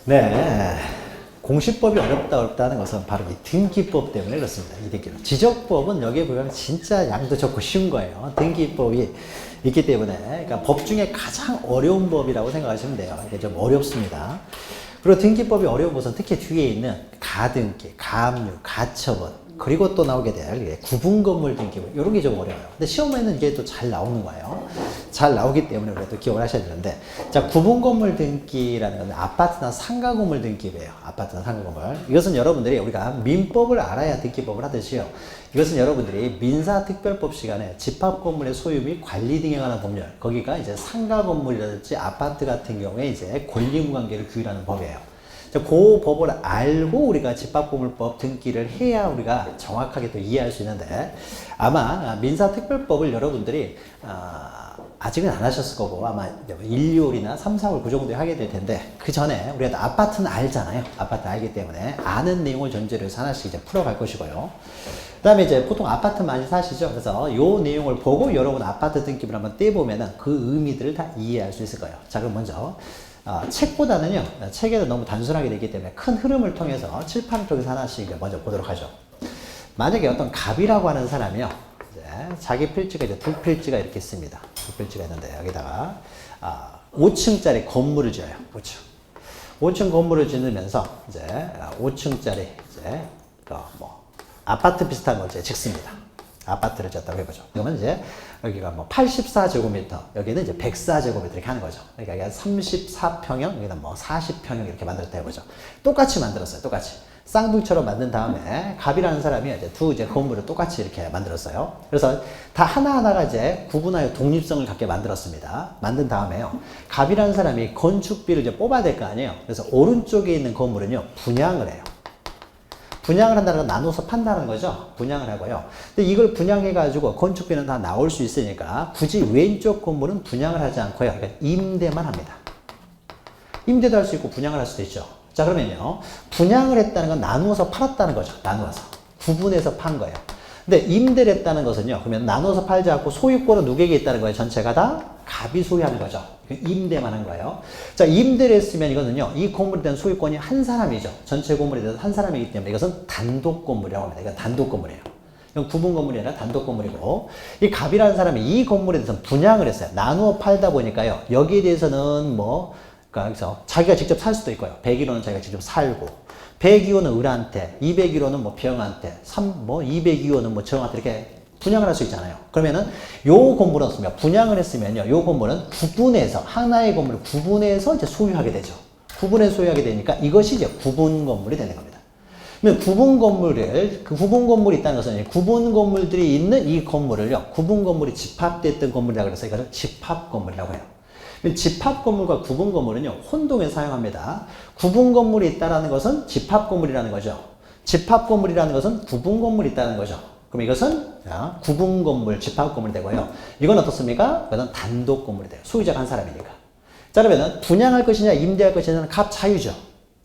네. 공시법이 어렵다는 것은 바로 이 등기법 때문에 그렇습니다. 이 등기법. 지적법은 여기에 보면 진짜 양도 적고 쉬운 거예요. 등기법이 있기 때문에. 그러니까 법 중에 가장 어려운 법이라고 생각하시면 돼요. 이게 좀 어렵습니다. 그리고 등기법이 어려운 것은 특히 뒤에 있는 가등기, 가압류, 가처분, 그리고 또 나오게 될 구분건물 등기부, 이런 게 좀 어려워요. 근데 시험에는 이게 또 잘 나오는 거예요. 잘 나오기 때문에 우리가 또 기억을 하셔야 되는데, 자, 구분건물 등기라는 건 아파트나 상가건물 등기부예요. 아파트나 상가건물. 이것은 여러분들이 우리가 민법을 알아야 등기법을 하듯이요. 이것은 여러분들이 민사특별법 시간에 집합건물의 소유 및 관리 등에 관한 법률, 거기가 이제 상가건물이라든지 아파트 같은 경우에 이제 권리무관계를 규율하는 법이에요. 그 법을 알고 우리가 집합건물법 등기를 해야 우리가 정확하게 또 이해할 수 있는데, 아마 민사특별법을 여러분들이 아직은 안 하셨을 거고 아마 1, 2월이나 3, 4월 그 정도에 하게 될 텐데, 그 전에 우리가 아파트는 알잖아요. 아파트 알기 때문에 아는 내용을 전제로 해서 하나씩 이제 풀어갈 것이고요. 그 다음에 이제 보통 아파트 많이 사시죠. 그래서 요 내용을 보고 여러분 아파트 등기부를 한번 떼보면은 그 의미들을 다 이해할 수 있을 거예요. 자, 그럼 먼저 책보다는요, 책에도 너무 단순하게 되기 때문에 큰 흐름을 통해서 칠판 쪽에서 하나씩 먼저 보도록 하죠. 만약에 어떤 갑이라고 하는 사람이요, 이제 자기 필지가 이제 두 필지가 이렇게 있습니다. 두 필지가 있는데 여기다가 5층짜리 건물을 지어요. 5층 건물을 지으면서 이제 5층짜리 이제 뭐 아파트 비슷한 걸 이제 짓습니다. 아파트를 짓다고 해보죠. 그러면 이제 여기가 뭐 84제곱미터, 여기는 이제 104제곱미터 이렇게 하는 거죠. 그러니까 34평형, 여기는 뭐 40평형 이렇게 만들었다 해보죠. 똑같이 만들었어요. 똑같이. 쌍둥이처럼 만든 다음에 갑이라는 사람이 이제 두 이제 건물을 똑같이 이렇게 만들었어요. 그래서 다 하나하나가 이제 구분하여 독립성을 갖게 만들었습니다. 만든 다음에요, 갑이라는 사람이 건축비를 이제 뽑아야 될 거 아니에요. 그래서 오른쪽에 있는 건물은요, 분양을 해요. 분양을 한다는 건 나눠서 판다는 거죠. 분양을 하고요. 근데 이걸 분양해가지고 건축비는 다 나올 수 있으니까 굳이 왼쪽 건물은 분양을 하지 않고요. 그러니까 임대만 합니다. 임대도 할 수 있고 분양을 할 수도 있죠. 자, 그러면요, 분양을 했다는 건 나누어서 팔았다는 거죠. 나누어서. 구분해서 판 거예요. 근데 임대를 했다는 것은요, 그러면 나눠서 팔지 않고 소유권은 누구에게 있다는 거예요. 전체가 다 갑이 소유하는 거죠. 임대만 한 거예요. 자, 임대를 했으면 이거는요, 이 건물에 대한 소유권이 한 사람이죠. 전체 건물에 대해서 한 사람이기 때문에 이것은 단독 건물이라고 합니다. 이건 단독 건물이에요. 이건 구분 건물이 아니라 단독 건물이고, 이 갑이라는 사람이 이 건물에 대해서 분양을 했어요. 나누어 팔다 보니까요, 여기에 대해서는 뭐, 그래서 자기가 직접 살 수도 있고요. 101호는 자기가 직접 살고, 102호는 을한테, 201호는 뭐 병한테, 202호는 뭐 정한테 이렇게 분양을 할 수 있잖아요. 그러면은 요 건물은 어떻습니까? 분양을 했으면요, 요 건물은 구분해서, 하나의 건물을 구분해서 이제 소유하게 되죠. 구분해서 소유하게 되니까 이것이 이제 구분 건물이 되는 겁니다. 그러면 구분 건물을, 그 구분 건물이 있다는 것은 구분 건물들이 있는 이 건물을요, 구분 건물이 집합됐던 건물이라고 해서 이것을 집합 건물이라고 해요. 집합 건물과 구분 건물은요, 혼동해서 사용합니다. 구분 건물이 있다는 것은 집합 건물이라는 거죠. 집합 건물이라는 것은 구분 건물이 있다는 거죠. 그럼 이것은 구분 건물, 집합 건물이 되고요. 이건 어떻습니까? 이건 단독 건물이 돼요. 소유자가 한 사람이니까. 자, 그러면 분양할 것이냐, 임대할 것이냐는 갑 자유죠.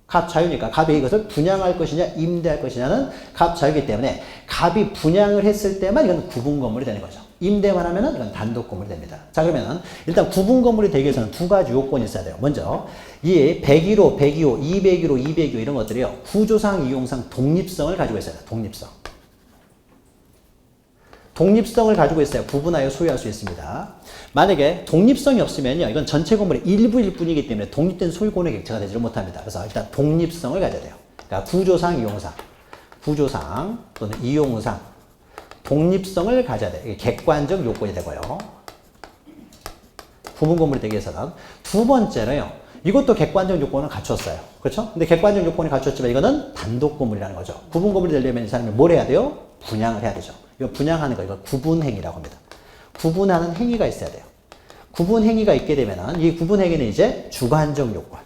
갑 자유니까 갑이 이것을 분양할 것이냐, 임대할 것이냐는 갑 자유이기 때문에 갑이 분양을 했을 때만 이건 구분 건물이 되는 거죠. 임대만 하면은 이건 단독 건물이 됩니다. 자, 그러면 일단 구분 건물이 되기 위해서는 두 가지 요건이 있어야 돼요. 먼저 이 101호, 102호, 201호, 202호 이런 것들이요, 구조상, 이용상 독립성을 가지고 있어야 돼요. 독립성. 독립성을 가지고 있어야 구분하여 소유할 수 있습니다. 만약에 독립성이 없으면요, 이건 전체 건물의 일부일 뿐이기 때문에 독립된 소유권의 객체가 되지 못합니다. 그래서 일단 독립성을 가져야 돼요. 그러니까 구조상, 이용상, 구조상 또는 이용상 독립성을 가져야 돼요. 이게 객관적 요건이 되고요. 구분 건물이 되기 위해서는. 두 번째는요, 이것도 객관적 요건을 갖췄어요. 그렇죠? 근데 객관적 요건이 갖췄지만 이거는 단독 건물이라는 거죠. 구분 건물이 되려면 이 사람이 뭘 해야 돼요? 분양을 해야 되죠. 이거 분양하는 거, 이거 구분행위라고 합니다. 구분하는 행위가 있어야 돼요. 구분 행위가 있게 되면은 이 구분 행위는 이제 주관적 요건.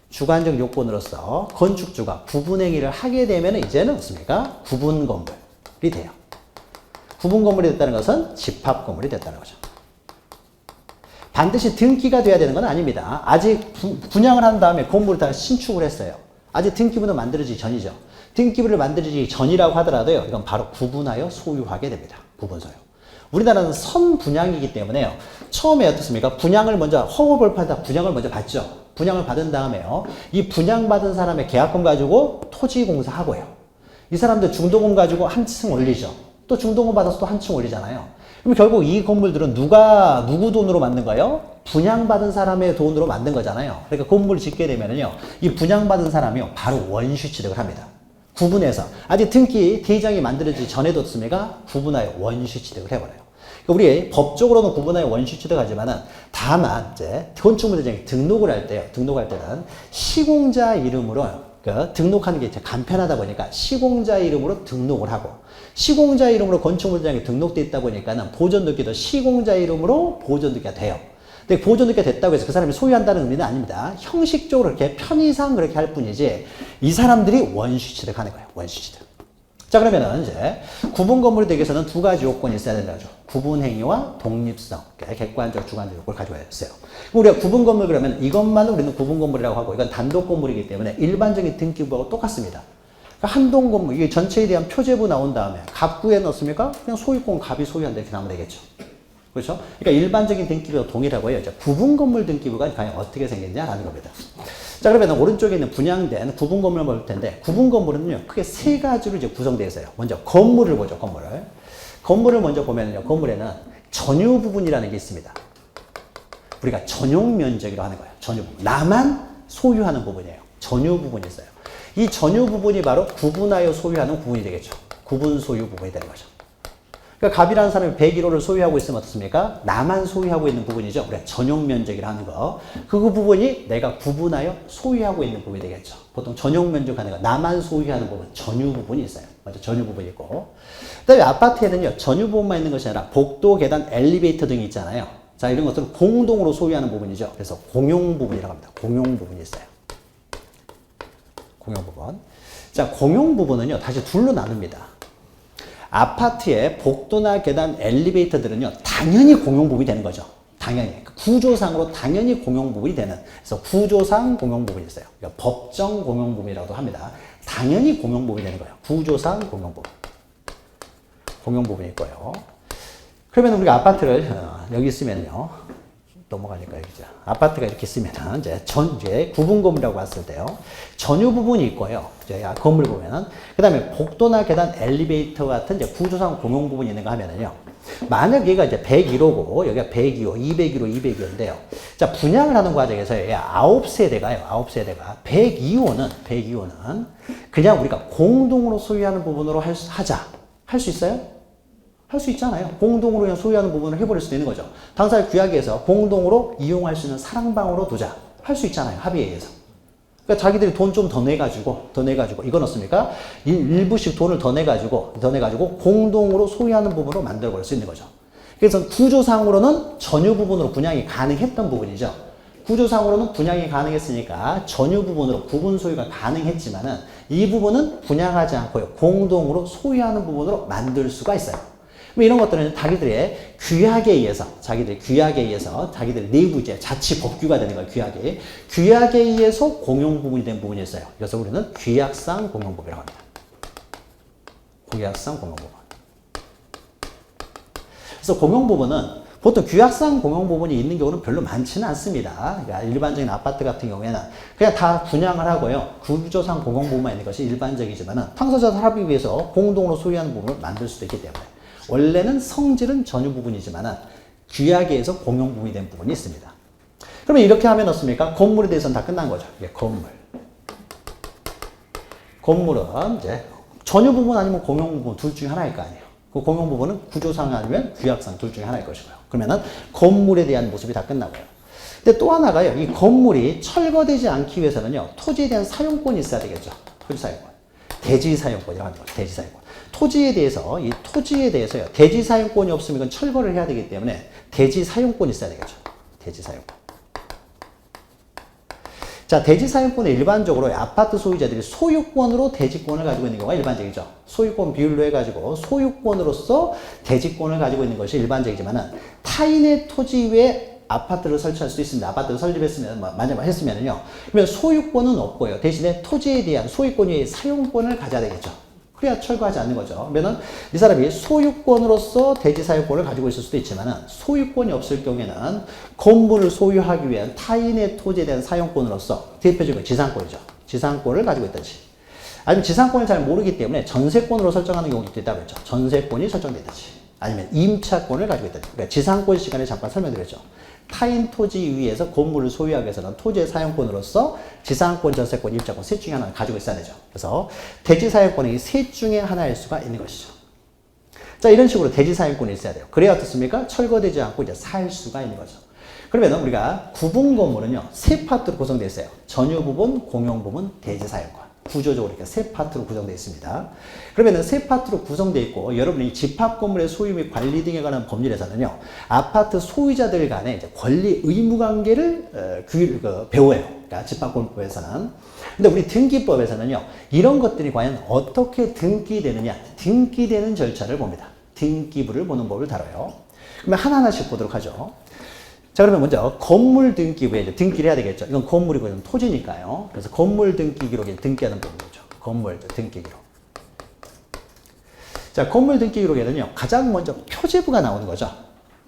주관적 요건으로서 건축주가 구분 행위를 하게 되면 이제는 어떻습니까? 구분 건물이 돼요. 구분 건물이 됐다는 것은 집합 건물이 됐다는 거죠. 반드시 등기가 돼야 되는 건 아닙니다. 아직 분양을 한 다음에 건물을 다 신축을 했어요. 아직 등기부는 만들어지기 전이죠. 등기부를 만들어지기 전이라고 하더라도요, 이건 바로 구분하여 소유하게 됩니다. 구분 소유. 우리나라는 선분양이기 때문에요, 처음에 어떻습니까? 분양을 먼저 허업을 팔다 분양을 먼저 받죠. 분양을 받은 다음에요. 이 분양받은 사람의 계약금 가지고 토지공사 하고요. 이 사람들 중도금 가지고 한 층 올리죠. 또 중도금 받아서 또 한 층 올리잖아요. 그럼 결국 이 건물들은 누구 돈으로 만든 거예요? 분양받은 사람의 돈으로 만든 거잖아요. 그러니까 건물을 짓게 되면은요, 이 분양받은 사람이요, 바로 원시 취득을 합니다. 구분해서. 아직 등기, 대장이 만들어지기 전에도 어떻습니까? 구분하여 원시 취득을 해버려요. 그러니까 우리 법적으로는 구분하여 원시 취득하지만은, 다만, 이제, 건축물대장에 등록을 할 때요, 등록할 때는 시공자 이름으로, 등록하는 게 이제 간편하다 보니까 시공자 이름으로 등록을 하고, 시공자 이름으로 건축물대장에 등록돼 있다 보니까는 보존등기도 시공자 이름으로 보존등기가 돼요. 근데 보존등기가 됐다고 해서 그 사람이 소유한다는 의미는 아닙니다. 형식적으로 이렇게 편의상 그렇게 할 뿐이지 이 사람들이 원시 취득하는 거예요. 원시 취득. 자, 그러면은 이제 구분 건물이 되기 위해서는 두 가지 요건이 있어야 된다고 하죠. 구분 행위와 독립성, 객관적, 주관적 요건을 가져야 했어요. 우리가 구분 건물 그러면 이것만은 우리는 구분 건물이라고 하고 이건 단독 건물이기 때문에 일반적인 등기부하고 똑같습니다. 그러니까 한동 건물, 이게 전체에 대한 표제부 나온 다음에 갑구에 넣습니까? 그냥 소유권 갑이 소유한다 이렇게 나오면 되겠죠. 그렇죠? 그러니까 일반적인 등기부와 동일하고요. 이제 구분 건물 등기부가 과연 어떻게 생겼냐라는 겁니다. 자, 그러면 오른쪽에 있는 분양된 구분 건물을 볼 텐데, 구분 건물은요, 크게 세 가지로 이제 구성되어 있어요. 먼저 건물을 보죠, 건물을. 건물을 먼저 보면요, 건물에는 전유 부분이라는 게 있습니다. 우리가 전용 면적이라고 하는 거예요. 전유 부분. 나만 소유하는 부분이에요. 전유 부분이 있어요. 이 전유 부분이 바로 구분하여 소유하는 부분이 되겠죠. 구분 소유 부분이 되는 거죠. 그러니까 갑이라는 사람이 101호를 소유하고 있으면 어떻습니까? 나만 소유하고 있는 부분이죠. 우리가 전용 면적이라는 거. 그 부분이 내가 구분하여 소유하고 있는 부분이 되겠죠. 보통 전용 면적 하는 거, 나만 소유하는 부분, 전유 부분이 있어요. 먼저 전유 부분이 있고. 그 다음에 아파트에는요, 전유 부분만 있는 것이 아니라 복도, 계단, 엘리베이터 등이 있잖아요. 자, 이런 것들은 공동으로 소유하는 부분이죠. 그래서 공용 부분이라고 합니다. 공용 부분이 있어요. 공용 부분. 자, 공용 부분은요, 다시 둘로 나눕니다. 아파트의 복도나 계단, 엘리베이터들은요, 당연히 공용 부분이 되는 거죠. 당연히. 구조상으로 당연히 공용 부분이 되는. 그래서 구조상 공용 부분이 있어요. 그러니까 법정 공용 부분이라고도 합니다. 당연히 공용 부분이 되는 거예요. 구조상 공용 부분. 공용 부분이 있고요. 그러면 우리가 아파트를 여기 있으면요. 넘어가니까 여기죠. 아파트가 이렇게 있으면은 이제 구분 건물이라고 봤을 때요. 전유 부분이 있고요. 이제 건물 보면은 그다음에 복도나 계단, 엘리베이터 같은 이제 구조상 공용 부분이 있는가 하면은요. 만약 얘가 이제 101호고 여기가 102호, 201호, 202호인데요. 자, 분양을 하는 과정에서 9세대가요. 9세대가 102호는 그냥 우리가 공동으로 소유하는 부분으로 하자. 할 수 있어요? 할 수 있잖아요. 공동으로 그냥 소유하는 부분을 해버릴 수도 있는 거죠. 당사자 규약에서 공동으로 이용할 수 있는 사랑방으로 두자. 할 수 있잖아요. 합의에 의해서. 그러니까 자기들이 돈 좀 더 내가지고, 이건 어떻습니까? 일부씩 돈을 더 내가지고, 공동으로 소유하는 부분으로 만들어버릴 수 있는 거죠. 그래서 구조상으로는 전유 부분으로 분양이 가능했던 부분이죠. 구조상으로는 분양이 가능했으니까 전유 부분으로 구분 소유가 가능했지만은 이 부분은 분양하지 않고요. 공동으로 소유하는 부분으로 만들 수가 있어요. 이런 것들은 자기들의 규약에 의해서, 자기들 내부제, 자치 법규가 되는 거예요, 규약이. 규약에 의해서 공용 부분이 된 부분이 있어요. 그래서 우리는 규약상 공용 부분이라고 합니다. 규약상 공용 부분. 그래서 공용 부분은 보통 규약상 공용 부분이 있는 경우는 별로 많지는 않습니다. 그러니까 일반적인 아파트 같은 경우에는 그냥 다 분양을 하고요. 구조상 공용 부분만 있는 것이 일반적이지만은 당사자 합의에 의해서 공동으로 소유하는 부분을 만들 수도 있기 때문에 원래는 성질은 전유 부분이지만은 규약에 의해서 공용 부분이 된 부분이 있습니다. 그러면 이렇게 하면 어떻습니까? 건물에 대해서는 다 끝난 거죠. 이게 건물. 건물은 이제 전유 부분 아니면 공용 부분 둘 중에 하나일 거 아니에요. 그 공용 부분은 구조상 아니면 규약상 둘 중에 하나일 것이고요. 그러면은 건물에 대한 모습이 다 끝나고요. 근데 또 하나가요. 이 건물이 철거되지 않기 위해서는요. 토지에 대한 사용권이 있어야 되겠죠. 토지 사용권. 대지 사용권이라고 하는 거죠. 대지 사용권. 토지에 대해서요. 대지 사용권이 없으면 이건 철거를 해야 되기 때문에 대지 사용권이 있어야 되겠죠. 대지 사용권. 자, 대지 사용권은 일반적으로 아파트 소유자들이 소유권으로 대지권을 가지고 있는 경우가 일반적이죠. 소유권 비율로 해가지고 소유권으로서 대지권을 가지고 있는 것이 일반적이지만은 타인의 토지 위에 아파트를 설치할 수도 있습니다. 아파트를 설립했으면, 만약 했으면은요. 그러면 소유권은 없고요. 대신에 토지에 대한 소유권 외의 사용권을 가져야 되겠죠. 그래야 철거하지 않는 거죠. 그러면 이 사람이 소유권으로서 대지 사용권을 가지고 있을 수도 있지만 소유권이 없을 경우에는 건물을 소유하기 위한 타인의 토지에 대한 사용권으로서 대표적인 지상권이죠. 지상권을 가지고 있든지 아니면 지상권을 잘 모르기 때문에 전세권으로 설정하는 경우도 있다고 했죠. 전세권이 설정되든지 아니면 임차권을 가지고 있든지 그러니까 지상권 시간에 잠깐 설명드렸죠. 타인 토지 위에서 건물을 소유하기 위해서는 토지의 사용권으로서 지상권, 전세권, 임차권 셋 중에 하나를 가지고 있어야 되죠. 그래서 대지 사용권이 셋 중에 하나일 수가 있는 것이죠. 자, 이런 식으로 대지 사용권이 있어야 돼요. 그래야 어떻습니까? 철거되지 않고 이제 살 수가 있는 거죠. 그러면 우리가 구분 건물은요, 세 파트로 구성되어 있어요. 전유 부분, 공용 부분, 대지 사용권. 구조적으로 이렇게 세 파트로 구성되어 있습니다. 그러면 세 파트로 구성되어 있고 여러분이 집합 건물의 소유 및 관리 등에 관한 법률에서는요. 아파트 소유자들 간의 이제 권리 의무 관계를 배워요. 그러니까 집합 건물법에서는. 근데 우리 등기법에서는요. 이런 것들이 과연 어떻게 등기되느냐, 등기되는 절차를 봅니다. 등기부를 보는 법을 다뤄요. 그러면 하나하나씩 보도록 하죠. 자, 그러면 먼저 건물 등기부에 이제 등기를 해야 되겠죠. 이건 건물이고 이건 토지니까요. 그래서 건물 등기 기록에 등기하는 부분이죠. 건물 등기 기록. 자, 건물 등기 기록에는요. 가장 먼저 표제부가 나오는 거죠.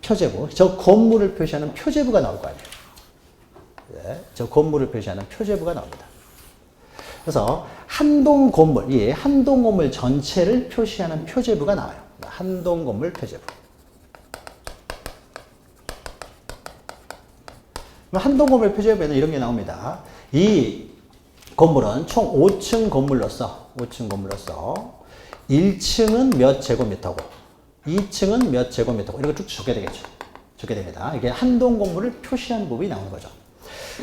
표제부. 저 건물을 표시하는 표제부가 나올 거 아니에요. 네, 저 건물을 표시하는 표제부가 나옵니다. 그래서 한동 건물, 이 한동 건물 전체를 표시하는 표제부가 나와요. 한동 건물 표제부. 한동 건물 표제부에는 이런 게 나옵니다. 이 건물은 총 5층 건물로서 1층은 몇 제곱미터고 2층은 몇 제곱미터고 이런 거 쭉 적게 되겠죠. 적게 됩니다. 이게 한동 건물을 표시한 부분이 나오는 거죠.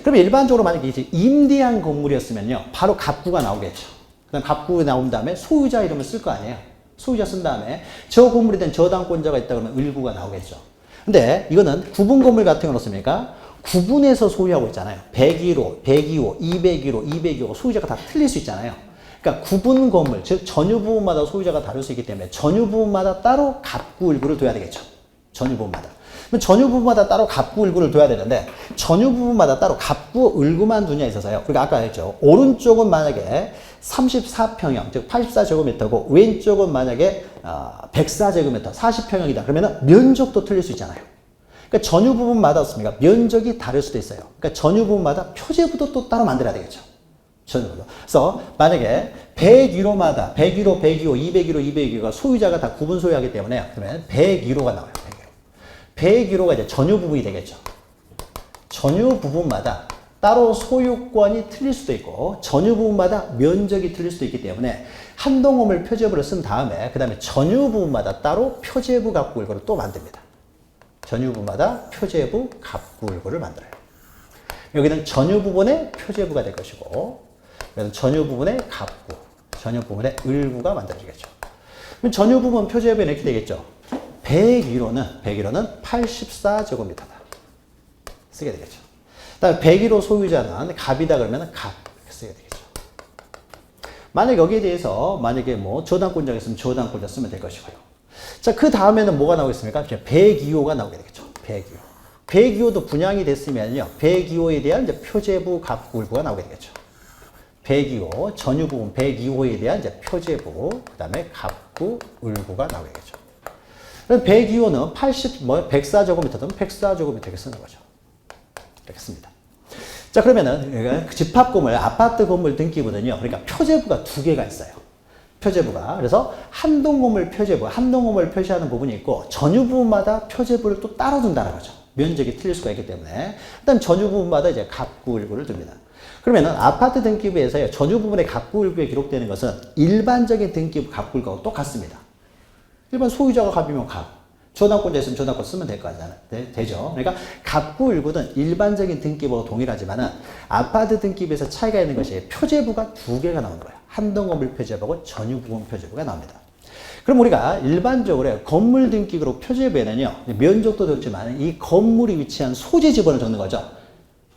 그러면 일반적으로 만약에 이제 임대한 건물이었으면요. 바로 갑구가 나오겠죠. 그다음 갑구 나온 다음에 소유자 이름을 쓸 거 아니에요. 소유자 쓴 다음에 저 건물에 대한 저당권자가 있다 그러면 을구가 나오겠죠. 근데 이거는 구분 건물 같은 건 어떻습니까? 구분해서 소유하고 있잖아요. 101호, 102호, 201호, 202호 소유자가 다 틀릴 수 있잖아요. 그러니까 구분 건물, 즉 전유 부분마다 소유자가 다를 수 있기 때문에 전유 부분마다 따로 갑구 을구를 둬야 되겠죠. 전유 부분마다. 그럼 전유 부분마다 따로 갑구 을구를 둬야 되는데 전유 부분마다 따로 갑구 을구만 두냐 있어서요. 그러니까 아까 했죠. 오른쪽은 만약에 34평형, 즉 84제곱미터고 왼쪽은 만약에 104제곱미터, 40평형이다. 그러면 면적도 틀릴 수 있잖아요. 그러니까 전유 부분마다 어떻습니까? 면적이 다를 수도 있어요. 그러니까 전유 부분마다 표제부도 또 따로 만들어야 되겠죠. 전유부도. 그래서 만약에 101호마다 101호, 102호, 201호, 202호가 소유자가 다 구분 소유하기 때문에 그러면 101호가 나와요. 101호가 이제 전유 부분이 되겠죠. 전유 부분마다 따로 소유권이 틀릴 수도 있고 전유 부분마다 면적이 틀릴 수도 있기 때문에 한동 건물 표제부를 쓴 다음에 그 다음에 전유 부분마다 따로 표제부 갑구 을구를 또 만듭니다. 전유 부분마다 표제부 갑구 을구를 만들어요. 여기는 전유 부분의 표제부가 될 것이고 여기는 전유 부분의 갑구, 전유 부분의 을구가 만들어지겠죠. 그럼 전유 부분 표제부에는 이렇게 되겠죠. 101호는 84제곱미터다. 쓰게 되겠죠. 그다음에 101호 소유자는 갑이다 그러면 갑 이렇게 쓰게 되겠죠. 만약 여기에 대해서 만약에 뭐 저당권자가 있으면 저당권자 쓰면 될 것이고요. 자, 그 다음에는 뭐가 나오겠습니까? 102호가 나오게 되겠죠. 102호. 102호도 분양이 됐으면요. 102호에 대한 이제 표제부 갑구 을구가 나오게 되겠죠. 102호, 전유 부분 102호에 대한 이제 표제부, 그 다음에 갑구 을구가 나오게 되겠죠. 102호는 104제곱미터든 104제곱미터 이렇게 쓰는 거죠. 이렇게 씁니다. 자, 그러면은 집합 건물, 아파트 건물 등기부는요. 그러니까 표제부가 두 개가 있어요. 표제부가. 그래서 한동 건물 표제부, 한동 건물 표시하는 부분이 있고 전유 부분마다 표제부를 또 따로 둔다는 거죠. 면적이 틀릴 수가 있기 때문에. 일단 전유 부분마다 이제 갑구 을구를 둡니다. 그러면은 아파트 등기부에서요. 전유 부분의 갑구 을구에 기록되는 것은 일반적인 등기부 갑구 을구하고 똑같습니다. 일반 소유자가 갑이면 갑. 저당권자 있으면 저당권 쓰면 될 거잖아요. 되죠. 그러니까 갑구 을구는 일반적인 등기부와 동일하지만은 아파트 등기부에서 차이가 있는 것이 표제부가 두 개가 나오는 거예요. 한동 건물 표제부하고 전유 부분 표제부가 나옵니다. 그럼 우리가 일반적으로 건물 등기기록 표제부에는요. 면적도 적지만 이 건물이 위치한 소재 지번을 적는 거죠.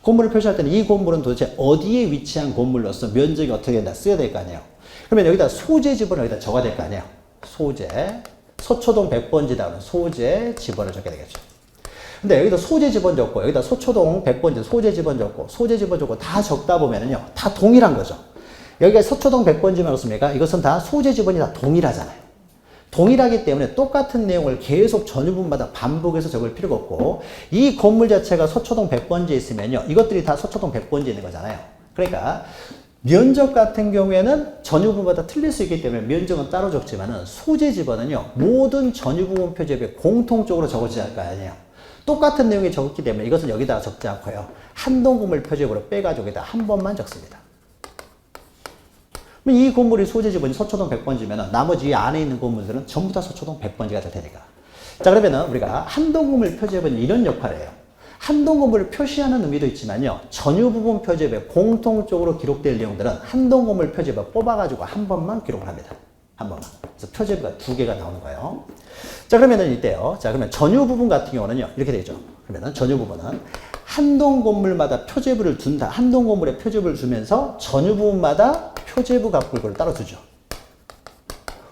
건물을 표시할 때는 이 건물은 도대체 어디에 위치한 건물로서 면적이 어떻게 된다 써야 될 거 아니에요. 그러면 여기다 소재 지번을 여기다 적어야 될 거 아니에요. 소재. 서초동 100번지다 그러면 소재 지번을 적게 되겠죠. 근데 여기다 소재 지번 적고 여기다 서초동 100번지 소재 지번 적고 소재 지번 적고 다 적다 보면은요. 다 동일한 거죠. 여기가 서초동 100번지면 어떻습니까? 이것은 다 소재 지번이 다 동일하잖아요. 동일하기 때문에 똑같은 내용을 계속 전유부분마다 반복해서 적을 필요가 없고, 이 건물 자체가 서초동 100번지에 있으면요, 이것들이 다 서초동 100번지에 있는 거잖아요. 그러니까 면적 같은 경우에는 전유부분마다 틀릴 수 있기 때문에 면적은 따로 적지만은 소재 지번은요, 모든 전유부분 표지에 공통적으로 적어지지 않을 거 아니에요. 똑같은 내용이 적었기 때문에 이것은 여기다가 적지 않고요, 한동 건물 표지로 빼가지고 여기다 한 번만 적습니다. 이 건물이 소재 지번이 서초동 100번지면 나머지 이 안에 있는 건물들은 전부 다 서초동 100번지가 될 테니까. 자, 그러면은 우리가 한동 건물 표지에는 이런 역할을 해요. 한동 건물을 표시하는 의미도 있지만요, 전유 부분 표지에 공통적으로 기록될 내용들은 한동 건물 표지에 뽑아가지고 한 번만 기록을 합니다. 한 번만. 그래서 표지가 두 개가 나오는 거예요. 자, 그러면은 이때요. 자, 그러면 전유 부분 같은 경우는요, 이렇게 되죠. 그러면은 전유 부분은 한동 건물마다 표제부를 둔다. 한동 건물에 표제부를 주면서 전유 부분마다 표제부 갑구일고를 따로 두죠.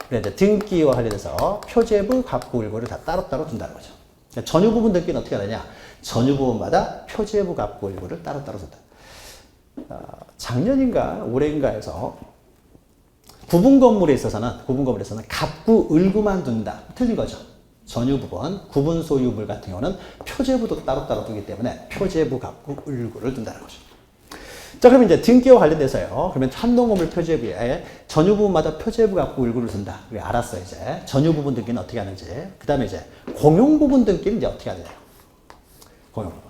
그래서 이제 등기와 관련해서 표제부 갑구일고를 다 따로따로 둔다는 거죠. 그러니까 전유 부분 등기는 어떻게 하느냐? 전유 부분마다 표제부 갑구일고를 따로따로 둔다. 작년인가 올해인가 해서 구분 건물에 있어서는 갑구일구만 둔다. 틀린 거죠. 전유 부분, 구분 소유물 같은 경우는 표제부도 따로따로 두기 때문에 표제부 갑구일구를 둔다는 거죠. 자, 그러면 이제 등기와 관련돼서요. 그러면 한동 건물 표제부에 전유 부분마다 표제부 갑구일구를 둔다. 우리 알았어요, 이제. 전유 부분 등기는 어떻게 하는지. 그 다음에 이제 공용 부분 등기는 이제 어떻게 하느냐. 공용 부분.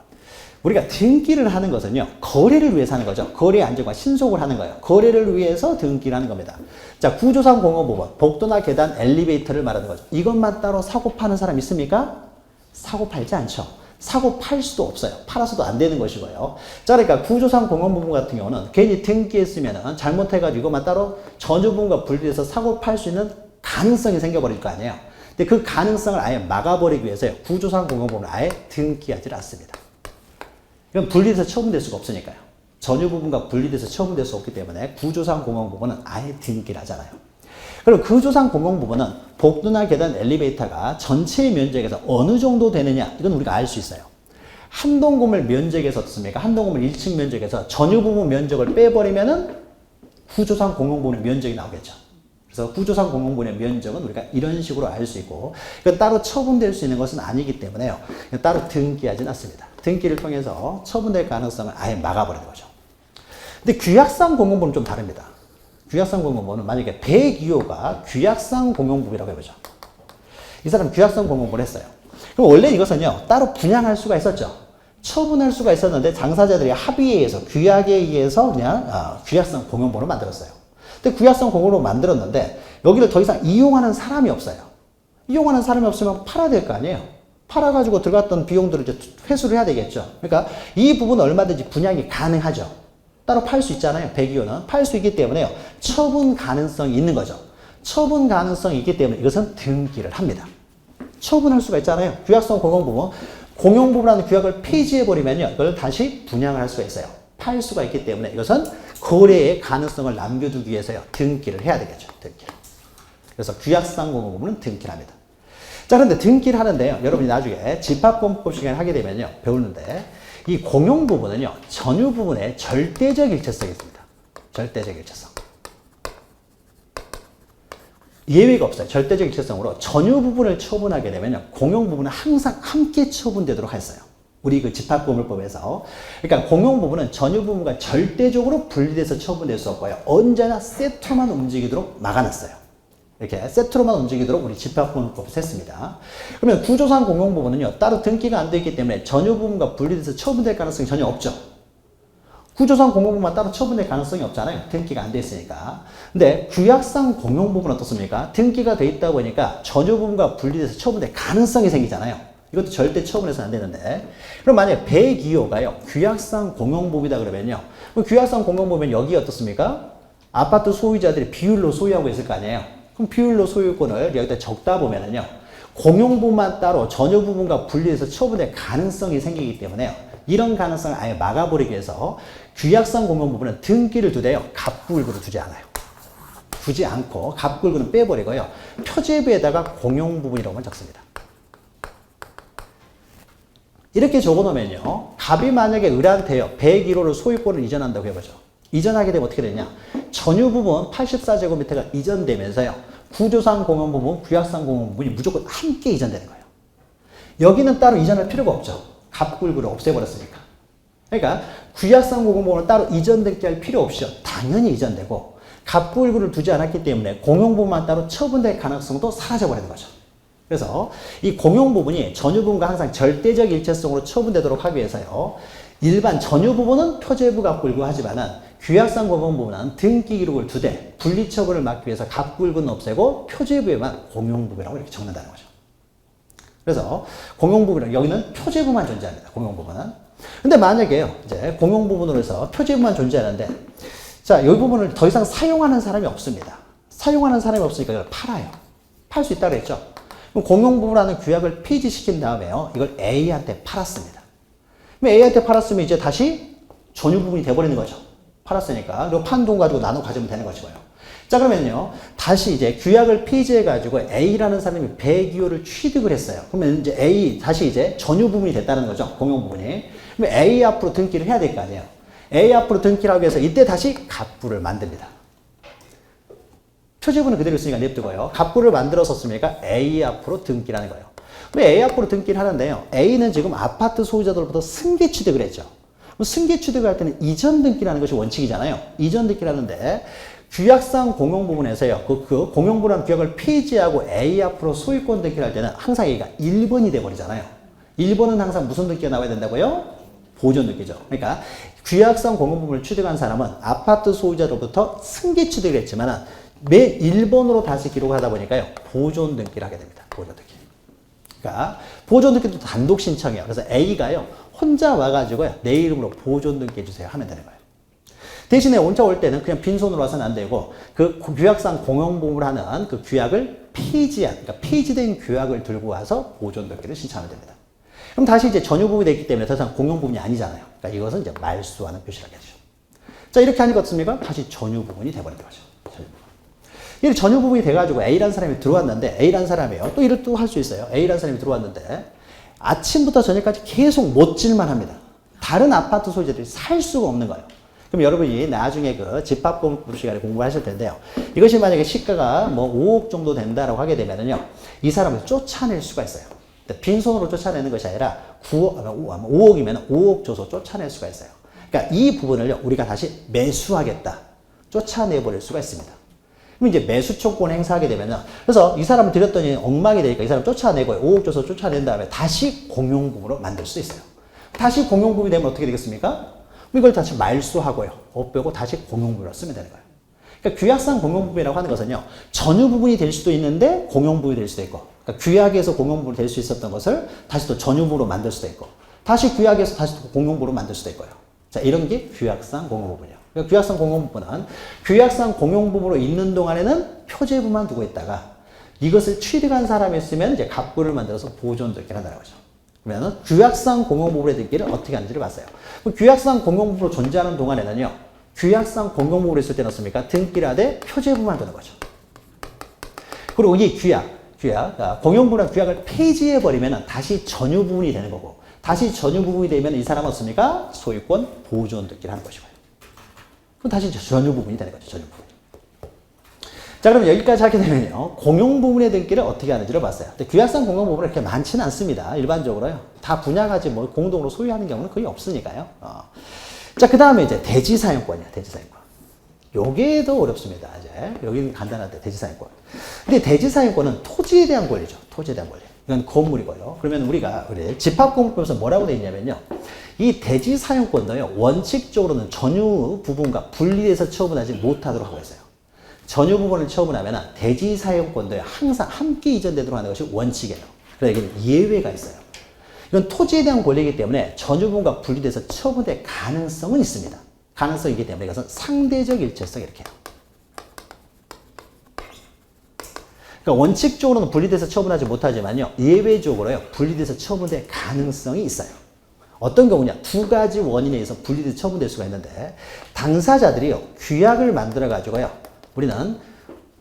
우리가 등기를 하는 것은요, 거래를 위해서 하는 거죠. 거래의 안정과 신속을 하는 거예요. 거래를 위해서 등기를 하는 겁니다. 자, 구조상 공용 부분, 복도나 계단, 엘리베이터를 말하는 거죠. 이것만 따로 사고 파는 사람 있습니까? 사고 팔지 않죠. 사고 팔 수도 없어요. 팔아서도 안 되는 것이고요. 자, 그러니까 구조상 공용 부분 같은 경우는 괜히 등기했으면 잘못해가지고 이것만 따로 전유 부분과 분리해서 사고 팔 수 있는 가능성이 생겨버릴 거 아니에요. 근데 그 가능성을 아예 막아버리기 위해서요, 구조상 공용 부분을 아예 등기하지 않습니다. 이건 분리돼서 처분될 수가 없으니까요. 전유 부분과 분리돼서 처분될 수 없기 때문에 구조상 공용 부분은 아예 등기를 하잖아요. 그리고 구조상 공용 부분은 복도나 계단, 엘리베이터가 전체의 면적에서 어느 정도 되느냐, 이건 우리가 알 수 있어요. 한동 건물 면적에서 어떻습니까? 한동 건물 1층 면적에서 전유 부분 면적을 빼버리면은 구조상 공용 부분의 면적이 나오겠죠. 그래서 구조상 공용 부분의 면적은 우리가 이런 식으로 알 수 있고, 이건 따로 처분될 수 있는 것은 아니기 때문에요, 따로 등기하지는 않습니다. 등기를 통해서 처분될 가능성을 아예 막아버리는 거죠. 근데 규약상 공용부는 좀 다릅니다. 규약상 공용부는 만약에 배기호가 규약상 공용부라고 해보죠. 이 사람 규약상 공용부를 했어요. 그럼 원래 이것은요, 따로 분양할 수가 있었죠. 처분할 수가 있었는데 장사자들이 합의에 의해서, 규약에 의해서 그냥 규약상 공용부를 만들었어요. 근데 규약상 공용부를 만들었는데 여기를 더 이상 이용하는 사람이 없어요. 이용하는 사람이 없으면 팔아야 될 거 아니에요. 팔아가지고 들어갔던 비용들을 이제 회수를 해야 되겠죠. 그러니까 이 부분은 얼마든지 분양이 가능하죠. 따로 팔 수 있잖아요. 배기호는 팔 수 있기 때문에요, 처분 가능성이 있는 거죠. 처분 가능성이 있기 때문에 이것은 등기를 합니다. 처분할 수가 있잖아요. 규약성 공용부분, 공용부분이라는 규약을 폐지해버리면요, 이걸 다시 분양을 할 수가 있어요. 팔 수가 있기 때문에 이것은 거래의 가능성을 남겨두기 위해서요, 등기를 해야 되겠죠. 등기를. 그래서 규약상 공용부분은 등기를 합니다. 자, 그런데 등기를 하는데요, 여러분이 나중에 집합공법 시간에 하게 되면요, 배우는데 이 공용 부분은요, 전유 부분에 절대적 일체성이 있습니다. 절대적 일체성. 예외가 없어요. 절대적 일체성으로 전유 부분을 처분하게 되면요, 공용 부분은 항상 함께 처분되도록 했어요. 우리 그 집합건물법에서. 그러니까 공용 부분은 전유 부분과 절대적으로 분리돼서 처분될 수 없고요, 언제나 세트로만 움직이도록 막아놨어요. 이렇게 세트로만 움직이도록 우리 집합건물법에서 했습니다. 그러면 구조상 공용 부분은요, 따로 등기가 안 되어 있기 때문에 전유 부분과 분리돼서 처분될 가능성이 전혀 없죠. 구조상 공용 부분만 따로 처분될 가능성이 없잖아요. 등기가 안 돼 있으니까. 근데 규약상 공용 부분은 어떻습니까? 등기가 돼 있다 보니까 전유 부분과 분리돼서 처분될 가능성이 생기잖아요. 이것도 절대 처분해서는 안 되는데, 그럼 만약에 배기호가요, 규약상 공용 부분이다 그러면요, 그럼 규약상 공용 부분은 여기 어떻습니까? 아파트 소유자들이 비율로 소유하고 있을 거 아니에요. 그럼 비율로 소유권을 여기다 적다 보면은요, 공용 부분만 따로 전유 부분과 분리해서 처분될 가능성이 생기기 때문에요, 이런 가능성을 아예 막아버리기 위해서 규약상 공용 부분은 등기를 두되요, 갑구일구를 두지 않아요. 두지 않고 갑구일구는 빼버리고요, 표제부에다가 공용 부분이라고만 적습니다. 이렇게 적어놓으면요, 갑이 만약에 을한테요, 101호를 소유권을 이전한다고 해보죠. 이전하게 되면 어떻게 되냐? 전유 부분 84제곱미터가 이전되면서요. 구조상 공용 부분, 구약상 공용 부분이 무조건 함께 이전되는 거예요. 여기는 따로 이전할 필요가 없죠. 갑굴구를 없애버렸으니까. 그러니까 구약상 공용 부분은 따로 이전되게 할 필요 없이요. 당연히 이전되고 갑굴구를 두지 않았기 때문에 공용 부분만 따로 처분될 가능성도 사라져버리는 거죠. 그래서 이 공용 부분이 전유 부분과 항상 절대적 일체성으로 처분되도록 하기 위해서요. 일반 전유 부분은 표제부 갑굴구 하지만은 규약상 공용 부분은 등기 기록을 두되 분리 처분을 막기 위해서 갑굴구는 없애고 표제부에만 공용 부분이라고 이렇게 적는다는 거죠. 그래서 공용 부분은 여기는 표제부만 존재합니다. 공용 부분은. 근데 만약에요. 이제 공용 부분으로 해서 표제부만 존재하는데 자, 이 부분을 더 이상 사용하는 사람이 없습니다. 사용하는 사람이 없으니까 이걸 팔아요. 팔 수 있다고 했죠. 그럼 공용 부분이라는 규약을 폐지시킨 다음에요. 이걸 A한테 팔았습니다. 그럼 A한테 팔았으면 이제 다시 전유 부분이 돼버리는 거죠. 팔았으니까. 그리고 판 돈 가지고 나눠 가지면 되는 것이고요. 자, 그러면요. 다시 이제 규약을 폐지해가지고 A라는 사람이 배기호를 취득을 했어요. 그러면 이제 A, 다시 이제 전유 부분이 됐다는 거죠. 공용 부분이. 그러면 A 앞으로 등기를 해야 될 거 아니에요. A 앞으로 등기를 하기 위해서 이때 다시 갑부를 만듭니다. 표제부는 그대로 있으니까 냅두고요. 갑부를 만들었었으니까 A 앞으로 등기를 하는 거예요. 그럼 A 앞으로 등기를 하는데요. A는 지금 아파트 소유자들로부터 승계 취득을 했죠. 그럼 승계 취득을 할 때는 이전 등기라는 것이 원칙이잖아요. 이전 등기를 하는데 규약상 공용 부분에서요. 그 공용 부분한 규약을 폐지하고 A 앞으로 소유권 등기를 할 때는 항상 A가 1번이 돼버리잖아요. 1번은 항상 무슨 등기가 나와야 된다고요? 보존 등기죠. 그러니까 규약상 공용 부분을 취득한 사람은 아파트 소유자로부터 승계 취득을 했지만 매 1번으로 다시 기록을 하다 보니까요. 보존 등기를 하게 됩니다. 보존 등기. 그러니까 보존 등기도 단독 신청이에요. 그래서 A가요. 혼자 와가지고요. 내 이름으로 보존 등기 해주세요 하면 되는 거예요. 대신에 혼자 올 때는 그냥 빈손으로 와서는 안 되고 그 규약상 공용 부분을 하는 그 규약을 폐지한, 그러니까 폐지된 규약을 들고 와서 보존 등기를 신청하면 됩니다. 그럼 다시 이제 전유 부분이 됐기 때문에 더 이상 공용 부분이 아니잖아요. 그러니까 이것은 이제 말소하는 표시를 하게 되죠. 자, 이렇게 하니까 어떻습니까? 다시 전유 부분이 돼버리는 거죠. 이 전유 부분이 돼가지고 A라는 사람이 들어왔는데 A라는 사람이에요. 또 이를 또 할 수 있어요. A라는 사람이 들어왔는데 아침부터 저녁까지 계속 못질만 합니다. 다른 아파트 소유자들이 살 수가 없는 거예요. 그럼 여러분이 나중에 그 집합공급 시간에 공부하실 텐데요. 이것이 만약에 시가가 뭐 5억 정도 된다라고 하게 되면은요. 이 사람을 쫓아낼 수가 있어요. 빈손으로 쫓아내는 것이 아니라 5억이면 5억 줘서 쫓아낼 수가 있어요. 그러니까 이 부분을요. 우리가 다시 매수하겠다. 쫓아내버릴 수가 있습니다. 그럼 이제 매수초권을 행사하게 되면은 그래서 이 사람을 들였더니 엉망이 되니까 이 사람 쫓아내고 5억 줘서 쫓아낸 다음에 다시 공용부분으로 만들 수 있어요. 다시 공용부분이 되면 어떻게 되겠습니까? 이걸 다시 말소하고요. 없애고 다시 공용부분으로 쓰면 되는 거예요. 그러니까 규약상 공용부분이라고 하는 것은요. 전유 부분이 될 수도 있는데 공용부분이 될 수도 있고 그러니까 규약에서 공용부분이 될 수 있었던 것을 다시 또 전유부로 만들 수도 있고 다시 규약에서 다시 또 공용부로 만들 수도 있고요. 자, 이런 게 규약상 공용부분이에요. 그러니까 규약상 공용부분은 규약상 공용부분으로 있는 동안에는 표제부만 두고 있다가 이것을 취득한 사람이 있으면 이제 갑부를 만들어서 보존 등기를 한다는 거죠. 그러면 규약상 공용부분의 등기를 어떻게 하는지를 봤어요. 규약상 공용부분으로 존재하는 동안에는요. 규약상 공용부분으로 있을 때는 어떻습니까? 등기를 하되 표제부만 두는 거죠. 그리고 이 공용부분이나 규약을 폐지해버리면 다시 전유 부분이 되는 거고 다시 전유 부분이 되면 이 사람은 어떻습니까? 소유권 보존 등기를 하는 것이고요. 그럼 다시 전유 부분이 되는 거죠. 전유 부분. 자, 그럼 여기까지 하게 되면요. 공용 부분의 등기를 어떻게 하는지를 봤어요. 근데 규약상 공용 부분은 그렇게 많지는 않습니다. 일반적으로요. 다 분양하지 뭐 공동으로 소유하는 경우는 거의 없으니까요. 자, 그 다음에 이제 대지사용권이야. 대지사용권. 요게 더 어렵습니다. 이제 여기는 간단한데 대지사용권. 근데 대지사용권은 토지에 대한 권리죠. 토지에 대한 권리. 이건 건물이고요. 그러면 우리가 집합공급법에서 뭐라고 되어 있냐면요. 이 대지사용권도요. 원칙적으로는 전유 부분과 분리해서 처분하지 못하도록 하고 있어요. 전유 부분을 처분하면 대지사용권도요. 항상 함께 이전되도록 하는 것이 원칙이에요. 그래서 여기는 예외가 있어요. 이건 토지에 대한 권리이기 때문에 전유 부분과 분리돼서 처분될 가능성은 있습니다. 가능성이기 때문에 이것은 상대적 일체성 이렇게 해요. 그러니까 원칙적으로는 분리돼서 처분하지 못하지만요. 예외적으로요. 분리돼서 처분될 가능성이 있어요. 어떤 경우냐? 두 가지 원인에 의해서 분리돼서 처분될 수가 있는데 당사자들이요. 규약을 만들어 가지고요. 우리는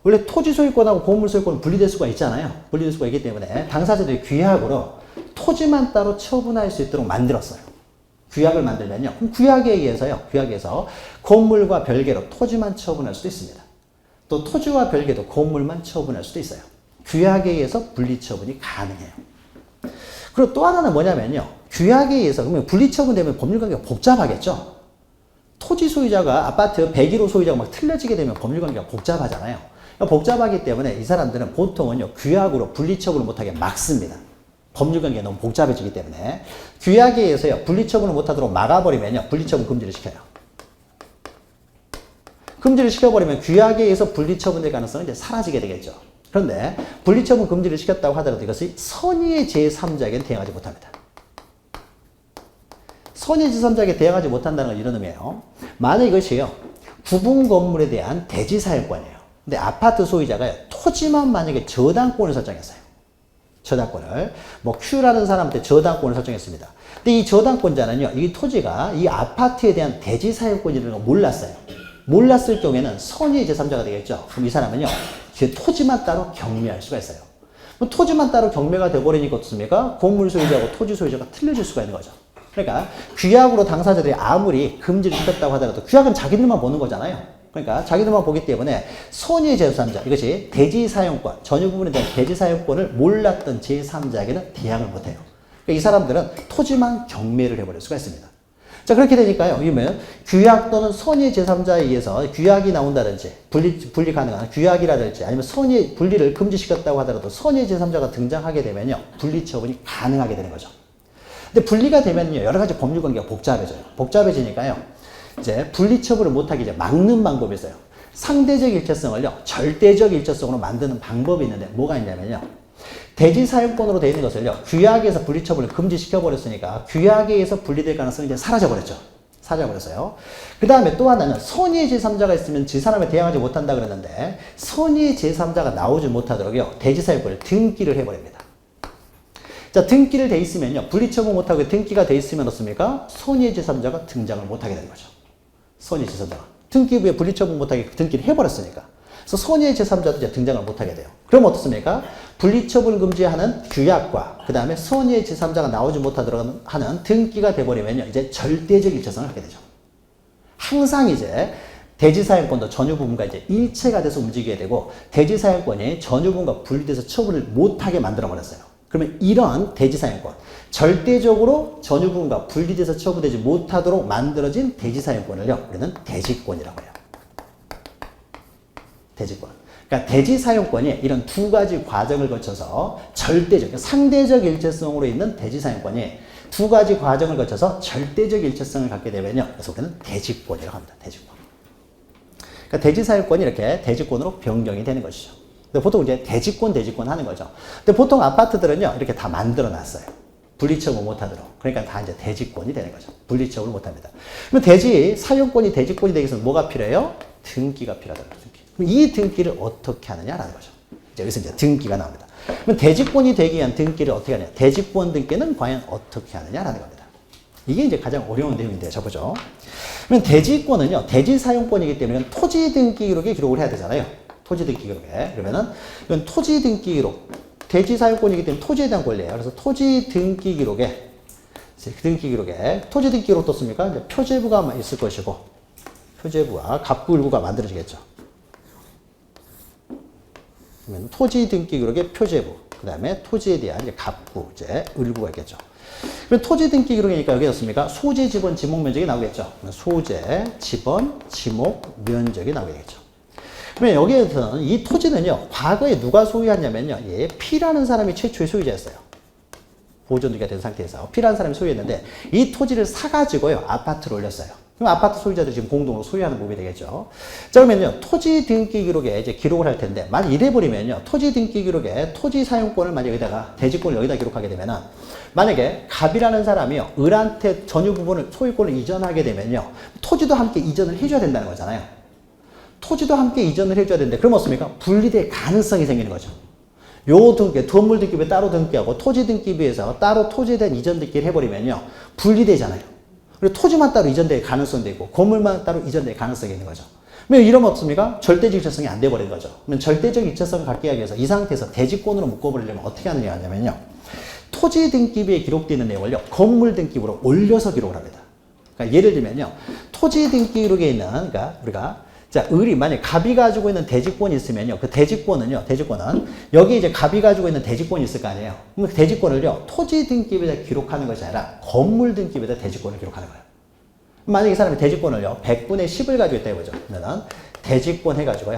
원래 토지 소유권하고 건물 소유권은 분리될 수가 있잖아요. 분리될 수가 있기 때문에 당사자들이 규약으로 토지만 따로 처분할 수 있도록 만들었어요. 규약을 만들면요. 그럼 규약에 의해서 건물과 별개로 토지만 처분할 수도 있습니다. 또 토지와 별개도 건물만 처분할 수도 있어요. 규약에 의해서 분리처분이 가능해요. 그리고 또 하나는 뭐냐면요. 규약에 의해서 그러면 분리처분되면 법률관계가 복잡하겠죠. 토지 소유자가 아파트 101호 소유자가 막 틀려지게 되면 법률관계가 복잡하잖아요. 복잡하기 때문에 이 사람들은 보통은요. 규약으로 분리처분을 못하게 막습니다. 법률관계가 너무 복잡해지기 때문에 규약에 의해서요. 분리처분을 못하도록 막아버리면요. 분리처분 금지를 시켜요. 금지를 시켜버리면 규약에 의해서 분리처분될 가능성은 이제 사라지게 되겠죠. 그런데 분리처분 금지를 시켰다고 하더라도 이것이 선의의 제3자에게는 대응하지 못합니다. 선의의 제3자에게 대응하지 못한다는 건 이런 의미예요. 만약 이것이요. 구분 건물에 대한 대지 사용권이에요. 근데 아파트 소유자가 토지만 만약에 저당권을 설정했어요. 저당권을. 뭐 Q라는 사람한테 저당권을 설정했습니다. 근데 이 저당권자는요. 이 토지가 이 아파트에 대한 대지 사용권이라는 걸 몰랐어요. 몰랐을 경우에는 선의의 제3자가 되겠죠. 그럼 이 사람은요. 그 토지만 따로 경매할 수가 있어요. 그럼 토지만 따로 경매가 돼버리니까 어떻습니까? 건물 소유자하고 토지 소유자가 틀려질 수가 있는 거죠. 그러니까 규약으로 당사자들이 아무리 금지를 시켰다고 하더라도 규약은 자기들만 보는 거잖아요. 그러니까 자기들만 보기 때문에 선의의 제3자, 이것이 대지 사용권, 전유 부분에 대한 대지 사용권을 몰랐던 제3자에게는 대항을 못해요. 그러니까 이 사람들은 토지만 경매를 해버릴 수가 있습니다. 자, 그렇게 되니까요. 이러면 규약 또는 선의 제3자에 의해서 규약이 나온다든지 분리 가능한 규약이라든지 아니면 선의 분리를 금지시켰다고 하더라도 선의 제3자가 등장하게 되면요. 분리 처분이 가능하게 되는 거죠. 근데 분리가 되면요. 여러 가지 법률 관계가 복잡해져요. 복잡해지니까요. 이제 분리 처분을 못하게 이제 막는 방법이 있어요. 상대적 일체성을요. 절대적 일체성으로 만드는 방법이 있는데 뭐가 있냐면요. 대지 사용권으로 되어 있는 것을요. 규약에서 분리처분을 금지시켜버렸으니까 규약에 의해서 분리될 가능성이 이제 사라져버렸죠. 사라져버렸어요. 그 다음에 또 하나는 선의의 제3자가 있으면 그 사람에 대항하지 못한다 그랬는데 선의의 제3자가 나오지 못하도록요. 대지 사용권을 등기를 해버립니다. 자, 등기를 돼 있으면요. 분리처분 못하고 등기가 돼 있으면 어떻습니까? 선의의 제3자가 등장을 못하게 되는 거죠. 선의의 제3자가. 등기부에 분리처분 못하게 등기를 해버렸으니까. 그래서 선의의 제3자도 이제 등장을 못하게 돼요. 그럼 어떻습니까? 분리처분 금지하는 규약과 그 다음에 선의의 제3자가 나오지 못하도록 하는 등기가 돼버리면요. 이제 절대적 일체성을 갖게 되죠. 항상 이제 대지사용권도 전유부분과 이제 일체가 돼서 움직이게 되고 대지사용권이 전유부분과 분리돼서 처분을 못하게 만들어버렸어요. 그러면 이런 대지사용권, 절대적으로 전유부분과 분리돼서 처분되지 못하도록 만들어진 대지사용권을요. 우리는 대지권이라고 해요. 대지권. 그러니까 대지사용권이 이런 두 가지 과정을 거쳐서 절대적, 상대적 일체성으로 있는 대지사용권이 두 가지 과정을 거쳐서 절대적 일체성을 갖게 되면요. 그래서 우리는 대지권이라고 합니다. 대지권. 그러니까 대지사용권이 이렇게 대지권으로 변경이 되는 것이죠. 근데 보통 이제 대지권 하는 거죠. 근데 보통 아파트들은요, 이렇게 다 만들어 놨어요. 분리처분 못하도록. 그러니까 다 이제 대지권이 되는 거죠. 분리처분을 못합니다. 그럼 대지, 사용권이 대지권이 되기 위해서는 뭐가 필요해요? 등기가 필요하다는 거죠. 그럼 이 등기를 어떻게 하느냐라는 거죠. 이제 여기서 이제 등기가 나옵니다. 그럼 대지권이 되기 위한 등기를 어떻게 하냐? 대지권 등기는 과연 어떻게 하느냐라는 겁니다. 이게 이제 가장 어려운 내용인데요. 저보죠. 그러면 대지권은요, 대지 사용권이기 때문에 토지 등기 기록에 기록을 해야 되잖아요. 토지 등기 기록에. 그러면은 이건 토지 등기 기록, 대지 사용권이기 때문에 토지에 대한 권리예요. 그래서 토지 등기 기록에 토지 등기 기록 떴습니까? 이제 표제부가 있을 것이고 표제부와 갑구을구가 만들어지겠죠. 그러면 토지 등기 기록의 표제부, 그 다음에 토지에 대한 이제 갑구, 이제 을구가 있겠죠. 그럼 토지 등기 기록이니까 여기 였습니까? 소재, 지번, 지목 면적이 나오겠죠. 소재, 지번, 지목, 면적이 나오게 되겠죠. 그러면 여기에서는 이 토지는요, 과거에 누가 소유했냐면요, 예, P라는 사람이 최초의 소유자였어요. 보존기가 된 상태에서 P라는 사람이 소유했는데 이 토지를 사가지고요, 아파트를 올렸어요. 그럼 아파트 소유자들이 지금 공동으로 소유하는 법이 되겠죠. 자, 그러면요, 토지 등기 기록에 이제 기록을 할 텐데, 만약 이래버리면요, 토지 등기 기록에 토지 사용권을 만약 여기다가, 대지권을 여기다 기록하게 되면은, 만약에 갑이라는 사람이요, 을한테 전유 부분을, 소유권을 이전하게 되면요, 토지도 함께 이전을 해줘야 된다는 거잖아요. 토지도 함께 이전을 해줘야 되는데, 그럼 어떻습니까? 분리될 가능성이 생기는 거죠. 요 등기, 건물 등기부에 따로 등기하고 토지 등기부에서 따로 토지에 대한 이전 등기를 해버리면요, 분리되잖아요. 그리고 토지만 따로 이전될 가능성도 있고 건물만 따로 이전될 가능성이 있는 거죠. 그러면 이러면 어떻습니까? 절대적 일체성이 안 돼버린 거죠. 그러면 절대적 일체성을 갖게 하기 위해서 이 상태에서 대지권으로 묶어버리려면 어떻게 하느냐 하냐면요. 토지 등기부에 기록되어 있는 내용을요, 건물 등기부로 올려서 기록을 합니다. 그러니까 예를 들면요. 토지 등기 기록에 있는, 그러니까 우리가 자, 만약 갑이 가지고 있는 대지권이 있으면요. 그 대지권은 여기 이제 갑이 가지고 있는 대지권이 있을 거 아니에요. 그럼 그 대지권을요. 토지 등기부에다 기록하는 것이 아니라 건물 등기부에다 대지권을 기록하는 거예요. 만약에 이 사람이 대지권을요. 100분의 10을 가지고 있다 이거죠. 그러면 대지권 해가지고요.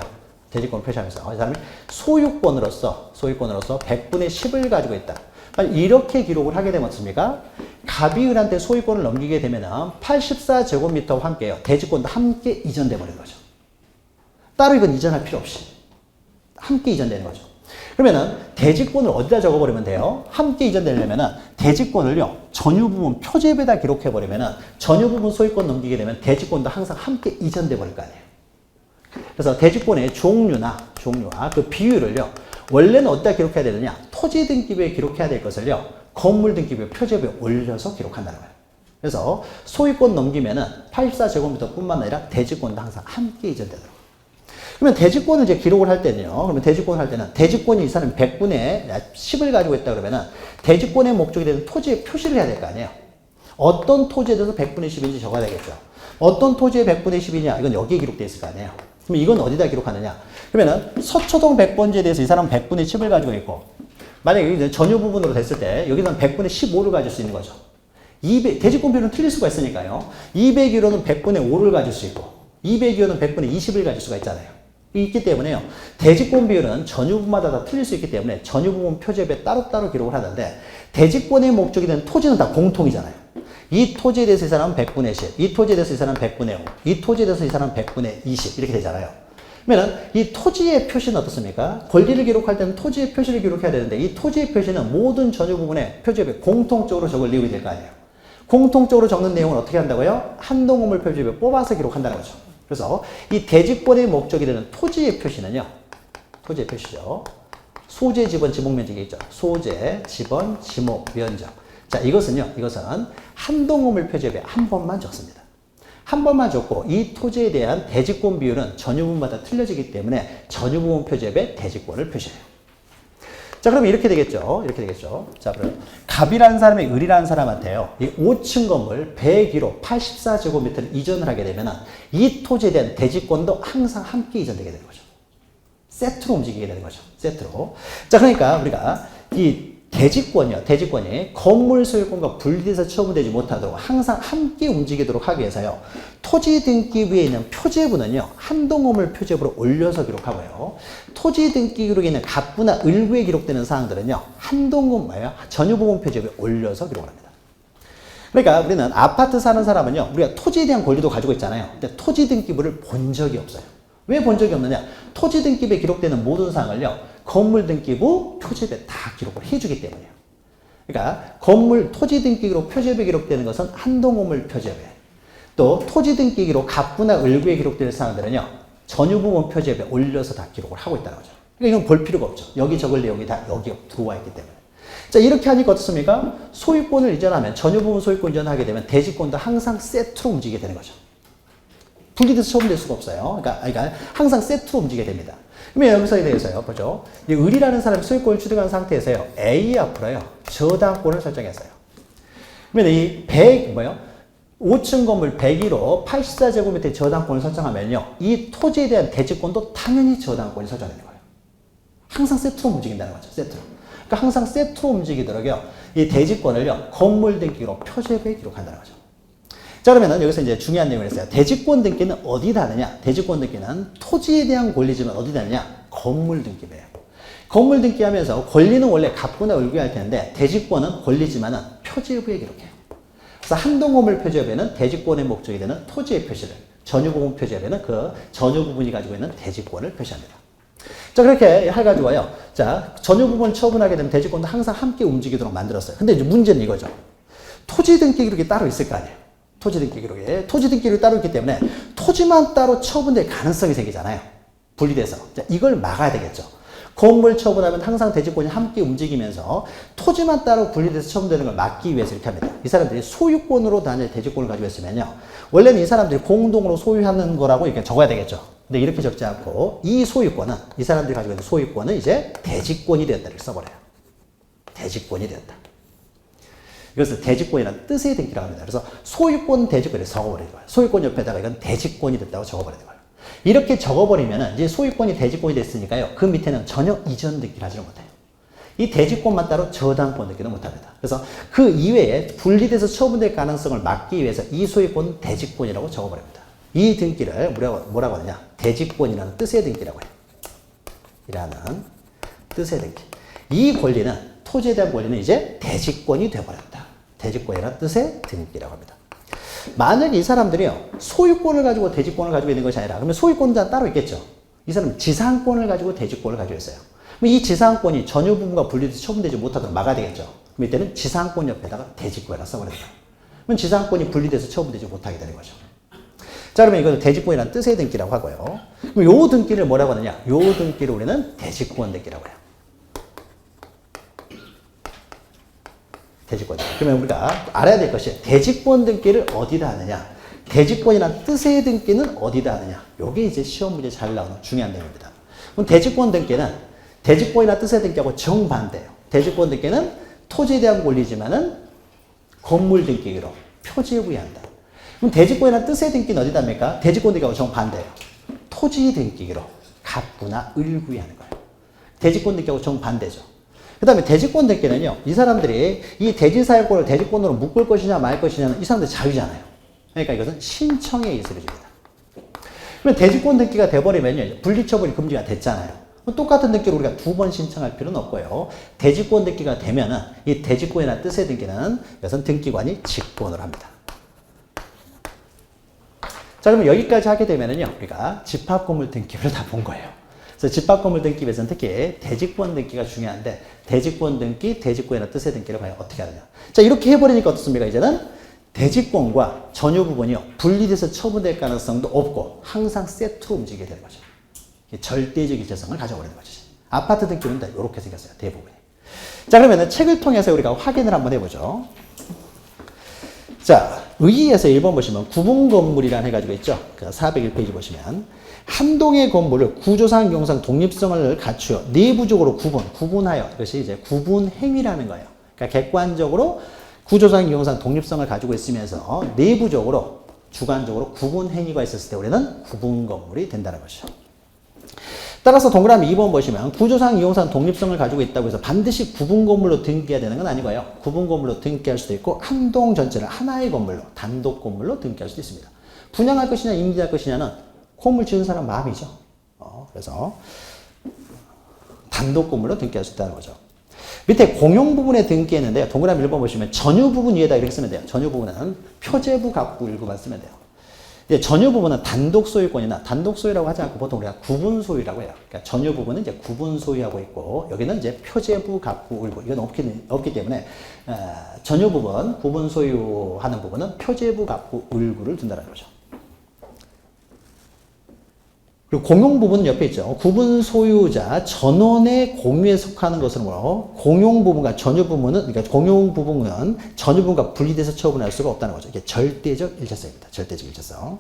대지권 표시하면서 이 사람이 소유권으로서 100분의 10을 가지고 있다. 이렇게 기록을 하게 되면 어떻습니까? 갑이 을한테 소유권을 넘기게 되면 84제곱미터와 함께요. 대지권도 함께 이전돼 버리는 거죠. 따로 이건 이전할 필요 없이 함께 이전되는 거죠. 그러면은 대지권을 어디다 적어버리면 돼요? 함께 이전되려면은 대지권을요 전유부분 표제부에다 기록해버리면은 전유부분 소유권 넘기게 되면 대지권도 항상 함께 이전돼 버릴 거 아니에요. 그래서 대지권의 종류와 그 비율을요 원래는 어디다 기록해야 되느냐? 토지 등기부에 기록해야 될 것을요 건물 등기부 표제부에 올려서 기록한다는 거예요. 그래서 소유권 넘기면은 84제곱미터 뿐만 아니라 대지권도 항상 함께 이전되도록. 그러면 대지권을 이제 기록을 할 때는요. 그러면 대지권을 할 때는 대지권이 이 사람이 100분의 10을 가지고 있다 그러면은 대지권의 목적이 되는 토지에 표시를 해야 될 거 아니에요. 어떤 토지에 대해서 100분의 10인지 적어야 되겠죠. 어떤 토지에 100분의 10이냐? 이건 여기에 기록되어 있을 거 아니에요. 그럼 이건 어디다 기록하느냐? 그러면은 서초동 100번지에 대해서 이 사람은 100분의 10을 가지고 있고 만약에 여기 전유 부분으로 됐을 때 여기서는 100분의 15를 가질 수 있는 거죠. 대지권 비율은 틀릴 수가 있으니까요. 200유로는 100분의 5를 가질 수 있고 200유로는 100분의 20을 가질 수가 있잖아요. 있기 때문에요. 대지권 비율은 전유부마다 다 틀릴 수 있기 때문에 전유부분 표제부에 따로따로 기록을 하는데 대지권의 목적이 되는 토지는 다 공통이잖아요. 이 토지에 대해서 이 사람은 100분의 10, 이 토지에 대해서 이 사람은 100분의 5, 이 토지에 대해서 이 사람은 100분의 20 이렇게 되잖아요. 그러면 이 토지의 표시는 어떻습니까? 권리를 기록할 때는 토지의 표시를 기록해야 되는데 이 토지의 표시는 모든 전유부분의 표제부에 공통적으로 적을 내용이 될 거 아니에요. 공통적으로 적는 내용을 어떻게 한다고요? 한동건물 표제부에 뽑아서 기록한다는 거죠. 그래서 이 대지권의 목적이 되는 토지의 표시는요. 토지의 표시죠. 소재, 지번, 지목 면적이 있죠. 소재, 지번, 지목, 면적. 자, 이것은 한동건물 표제부에 한 번만 적습니다. 한 번만 적고 이 토지에 대한 대지권 비율은 전유부분마다 틀려지기 때문에 전유부분 표제부에 대지권을 표시해요. 자, 그럼 이렇게 되겠죠. 자, 그럼 갑이라는 사람이 을이라는 사람한테요. 이 5층 건물 101호 84제곱미터를 이전을 하게 되면 이 토지에 대한 대지권도 항상 함께 이전되게 되는 거죠. 세트로 움직이게 되는 거죠. 세트로. 자, 그러니까 우리가 이 대지권이 건물 소유권과 분리돼서 처분되지 못하도록 항상 함께 움직이도록 하기 위해서요. 토지 등기부에 있는 표제부는요. 한동건물 표제부로 올려서 기록하고요. 토지 등기 기록에 있는 갑부나 을부에 기록되는 사항들은요. 전유부분 표제부에 올려서 기록을 합니다. 그러니까 우리는 아파트 사는 사람은요. 우리가 토지에 대한 권리도 가지고 있잖아요. 근데 토지 등기부를 본 적이 없어요. 왜 본 적이 없느냐? 토지 등기부에 기록되는 모든 사항을요. 건물 등기부 표제부에 다 기록을 해주기 때문이에요. 그러니까 토지 등기기록 표제부에 기록되는 것은 한동건물 표제부에 또 토지 등기기록 갑부나 을부에 기록되는 사항들은요. 전유부분 표제부에 올려서 다 기록을 하고 있다는 거죠. 그러니까 이건 볼 필요가 없죠. 여기 적을 내용이 다 여기 들어와 있기 때문에. 자, 이렇게 하니까 어떻습니까? 소유권을 이전하면 전유부분 소유권 이전하게 되면 대지권도 항상 세트로 움직이게 되는 거죠. 분리돼서 처분될 수가 없어요. 그러니까 항상 세트로 움직이게 됩니다. 그러면 여기서에 대해서요, 보죠. 이 을이라는 사람이 소유권을 취득한 상태에서요, A 앞으로요, 저당권을 설정했어요. 그러면 이 5층 건물 101호 84제곱미터의 저당권을 설정하면요, 이 토지에 대한 대지권도 당연히 저당권이 설정되는 거예요. 항상 세트로 움직인다는 거죠, 세트로. 그러니까 항상 세트로 움직이도록요, 이 대지권을요, 건물 등기로 표제부에 기록한다는 거죠. 자, 그러면은 여기서 이제 중요한 내용을 했어요. 대지권 등기는 어디다 하느냐? 대지권 등기는 토지에 대한 권리지만 어디다 하느냐? 건물 등기부예요. 건물 등기하면서 권리는 원래 갑부나 을부에 할 텐데 대지권은 권리지만은 표제부에 기록해요. 그래서 한동건물 표제부에는 대지권의 목적이 되는 토지의 표시를, 전유부분 표제부에는 그 전유부분이 가지고 있는 대지권을 표시합니다. 자, 그렇게 해가지고요. 자, 전유부분 처분하게 되면 대지권도 항상 함께 움직이도록 만들었어요. 근데 이제 문제는 이거죠. 토지 등기 기록이 따로 있을 거 아니에요. 토지 등기 기록이 따로 있기 때문에 토지만 따로 처분될 가능성이 생기잖아요. 분리돼서. 자, 이걸 막아야 되겠죠. 건물 처분하면 항상 대지권이 함께 움직이면서 토지만 따로 분리돼서 처분되는 걸 막기 위해서 이렇게 합니다. 이 사람들이 소유권으로 단일 대지권을 가지고 있으면요. 원래는 이 사람들이 공동으로 소유하는 거라고 이렇게 적어야 되겠죠. 근데 이렇게 적지 않고 이 소유권은, 이 사람들이 가지고 있는 소유권은 이제 대지권이 되었다. 이렇게 써버려요. 대지권이 되었다. 이것을 대지권이라는 뜻의 등기라고 합니다. 그래서 소유권 대지권을 적어버리는 거예요. 소유권 옆에다가 이건 대지권이 됐다고 적어버리는 거예요. 이렇게 적어버리면 이제 소유권이 대지권이 됐으니까요. 그 밑에는 전혀 이전 등기를 하지를 못해요. 이 대지권만 따로 저당권 등기는 못합니다. 그래서 그 이외에 분리돼서 처분될 가능성을 막기 위해서 이 소유권은 대지권이라고 적어버립니다. 이 등기를 뭐라고 하느냐? 대지권이라는 뜻의 등기라고 해요. 이라는 뜻의 등기. 이 권리는, 토지에 대한 권리는 이제 대지권이 되어버렸다. 대지권이라는 뜻의 등기라고 합니다. 만약에 이 사람들이요, 소유권을 가지고 대지권을 가지고 있는 것이 아니라, 그러면 소유권은 따로 있겠죠. 이 사람은 지상권을 가지고 대지권을 가지고 있어요. 그럼 이 지상권이 전유 부분과 분리돼서 처분되지 못하도록 막아야 되겠죠. 그럼 이때는 지상권 옆에다가 대지권이라고 써버려요. 그럼 지상권이 분리돼서 처분되지 못하게 되는 거죠. 자, 그러면 이거는 대지권이라는 뜻의 등기라고 하고요. 그럼 요 등기를 뭐라고 하느냐? 요 등기를 우리는 대지권 등기라고 해요. 대지권. 그러면 우리가 알아야 될 것이 대지권 등기를 어디다 하느냐? 대지권이라는 뜻의 등기는 어디다 하느냐? 요게 이제 시험 문제 잘 나오는 중요한 내용입니다. 그럼 대지권 등기는 대지권이나 뜻의 등기하고 정반대예요. 대지권 등기는 토지에 대한 권리지만은 건물 등기로 표지에 부여한다. 그럼 대지권이나 뜻의 등기는 어디다 합니까? 대지권 등기하고 정반대예요. 토지 등기로 갑구나 을구에 하는 거예요. 대지권 등기하고 정반대죠. 그 다음에 대지권 등기는요, 이 사람들이 이 대지사용권을 대지권으로 묶을 것이냐 말 것이냐는 이 사람들 자유잖아요. 그러니까 이것은 신청의 예시를 줍니다. 그러면 대지권 등기가 돼버리면요, 분리처분이 금지가 됐잖아요. 똑같은 등기를 우리가 두 번 신청할 필요는 없고요. 대지권 등기가 되면은 이 대지권이나 뜻의 등기는 이것은 등기관이 직권을 합니다. 자, 그러면 여기까지 하게 되면은요, 우리가 집합건물 등기를 다 본 거예요. 그래서 집합건물 등기 위해서는 특히 대지권 등기가 중요한데, 대지권 등기, 대지권이나 뜻의 등기를 과연 어떻게 하느냐. 자, 이렇게 해버리니까 어떻습니까? 이제는 대지권과 전유 부분이요, 분리돼서 처분될 가능성도 없고 항상 세트로 움직이게 되는 거죠. 절대적 일체성을 가져버리는 거죠. 아파트 등기는 다 이렇게 생겼어요. 대부분이. 자, 그러면 책을 통해서 우리가 확인을 한번 해보죠. 자, 의의에서 1번 보시면 구분건물이라는 해가지고 있죠. 그 401페이지 보시면 한 동의 건물을 구조상, 경상 독립성을 갖추어 내부적으로 구분하여, 이것이 이제 구분행위라는 거예요. 그러니까 객관적으로 구조상, 경상 독립성을 가지고 있으면서 내부적으로, 주관적으로 구분행위가 있었을 때 우리는 구분건물이 된다는 것이죠. 따라서 동그라미 2번 보시면 구조상, 이용상 독립성을 가지고 있다고 해서 반드시 구분건물로 등기해야 되는 건 아니고요. 구분건물로 등기할 수도 있고 한 동 전체를 하나의 건물로, 단독 건물로 등기할 수도 있습니다. 분양할 것이냐 임대할 것이냐는 건물 지은 사람 마음이죠. 그래서 단독 건물로 등기할 수 있다는 거죠. 밑에 공용 부분에 등기했는데요. 동그라미 1번 보시면 전유 부분 위에다 이렇게 쓰면 돼요. 전유 부분은 표제부 갑구 일구만 쓰면 돼요. 이제 전유 부분은 단독 소유권이나 단독 소유라고 하지 않고 보통 우리가 구분 소유라고 해요. 그러니까 전유 부분은 이제 구분 소유하고 있고 여기는 이제 표제부 갑구 을구 이건 없기 때문에 전유 부분 구분 소유하는 부분은 표제부 갑구 을구를 둔다는 거죠. 그리고 공용 부분은 옆에 있죠. 구분 소유자 전원의 공유에 속하는 것으로 공용 부분과 전유 부분은, 그러니까 공용 부분은 전유 부분과 분리돼서 처분할 수가 없다는 거죠. 이게 절대적 일체성입니다. 절대적 일체성.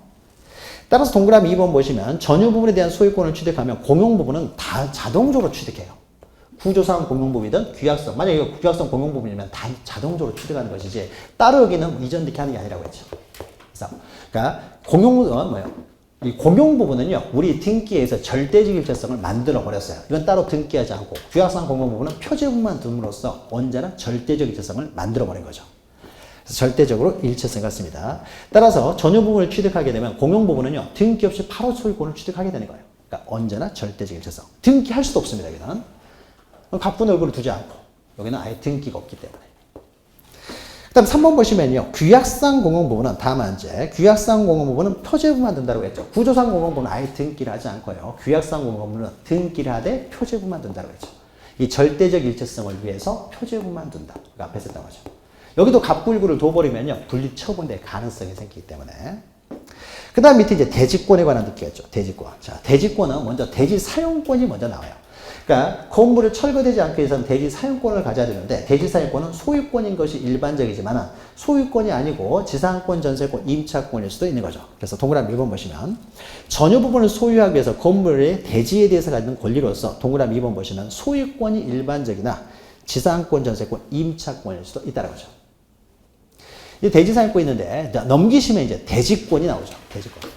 따라서 동그라미 2번 보시면 전유 부분에 대한 소유권을 취득하면 공용 부분은 다 자동적으로 취득해요. 구조상 공용 부분이든 귀약성, 만약에 이거 귀약성 공용 부분이면 다 자동적으로 취득하는 것이지 따로 여기는 이전 등기 하는 게 아니라고 했죠. 그래서 그러니까 이 공용 부분은요, 우리 등기에서 절대적 일체성을 만들어 버렸어요. 이건 따로 등기하지 않고, 규약상 공용 부분은 표제부만 둠으로써 언제나 절대적 일체성을 만들어 버린 거죠. 그래서 절대적으로 일체성이 같습니다. 따라서 전유 부분을 취득하게 되면 공용 부분은요, 등기 없이 바로 소유권을 취득하게 되는 거예요. 그러니까 언제나 절대적 일체성. 등기할 수도 없습니다, 여기는. 갑분 얼굴을 두지 않고, 여기는 아예 등기가 없기 때문에. 그 다음 3번 보시면요. 규약상 공용 부분은 다만 이제 규약상 공용 부분은 표제부만 둔다고 했죠. 구조상 공용 부분은 아예 등기를 하지 않고요. 규약상 공용 부분은 등기를 하되 표제부만 둔다고 했죠. 이 절대적 일체성을 위해서 표제부만 둔다. 그 앞에 썼던 거죠. 여기도 갑구일구를 둬버리면요. 분리 처분될 가능성이 생기기 때문에. 그 다음 밑에 이제 대지권에 관한 느끼겠죠. 대지권. 자, 대지권은 먼저 대지 사용권이 먼저 나와요. 그러니까 건물을 철거되지 않기 위해서는 대지 사용권을 가져야 되는데 대지 사용권은 소유권인 것이 일반적이지만 소유권이 아니고 지상권, 전세권, 임차권일 수도 있는 거죠. 그래서 동그라미 1번 보시면 전유 부분을 소유하기 위해서 건물의 대지에 대해서 갖는 권리로서 동그라미 2번 보시면 소유권이 일반적이나 지상권, 전세권, 임차권일 수도 있다는 거죠. 이 대지 사용권 있는데 넘기시면 이제 대지권이 나오죠. 대지권.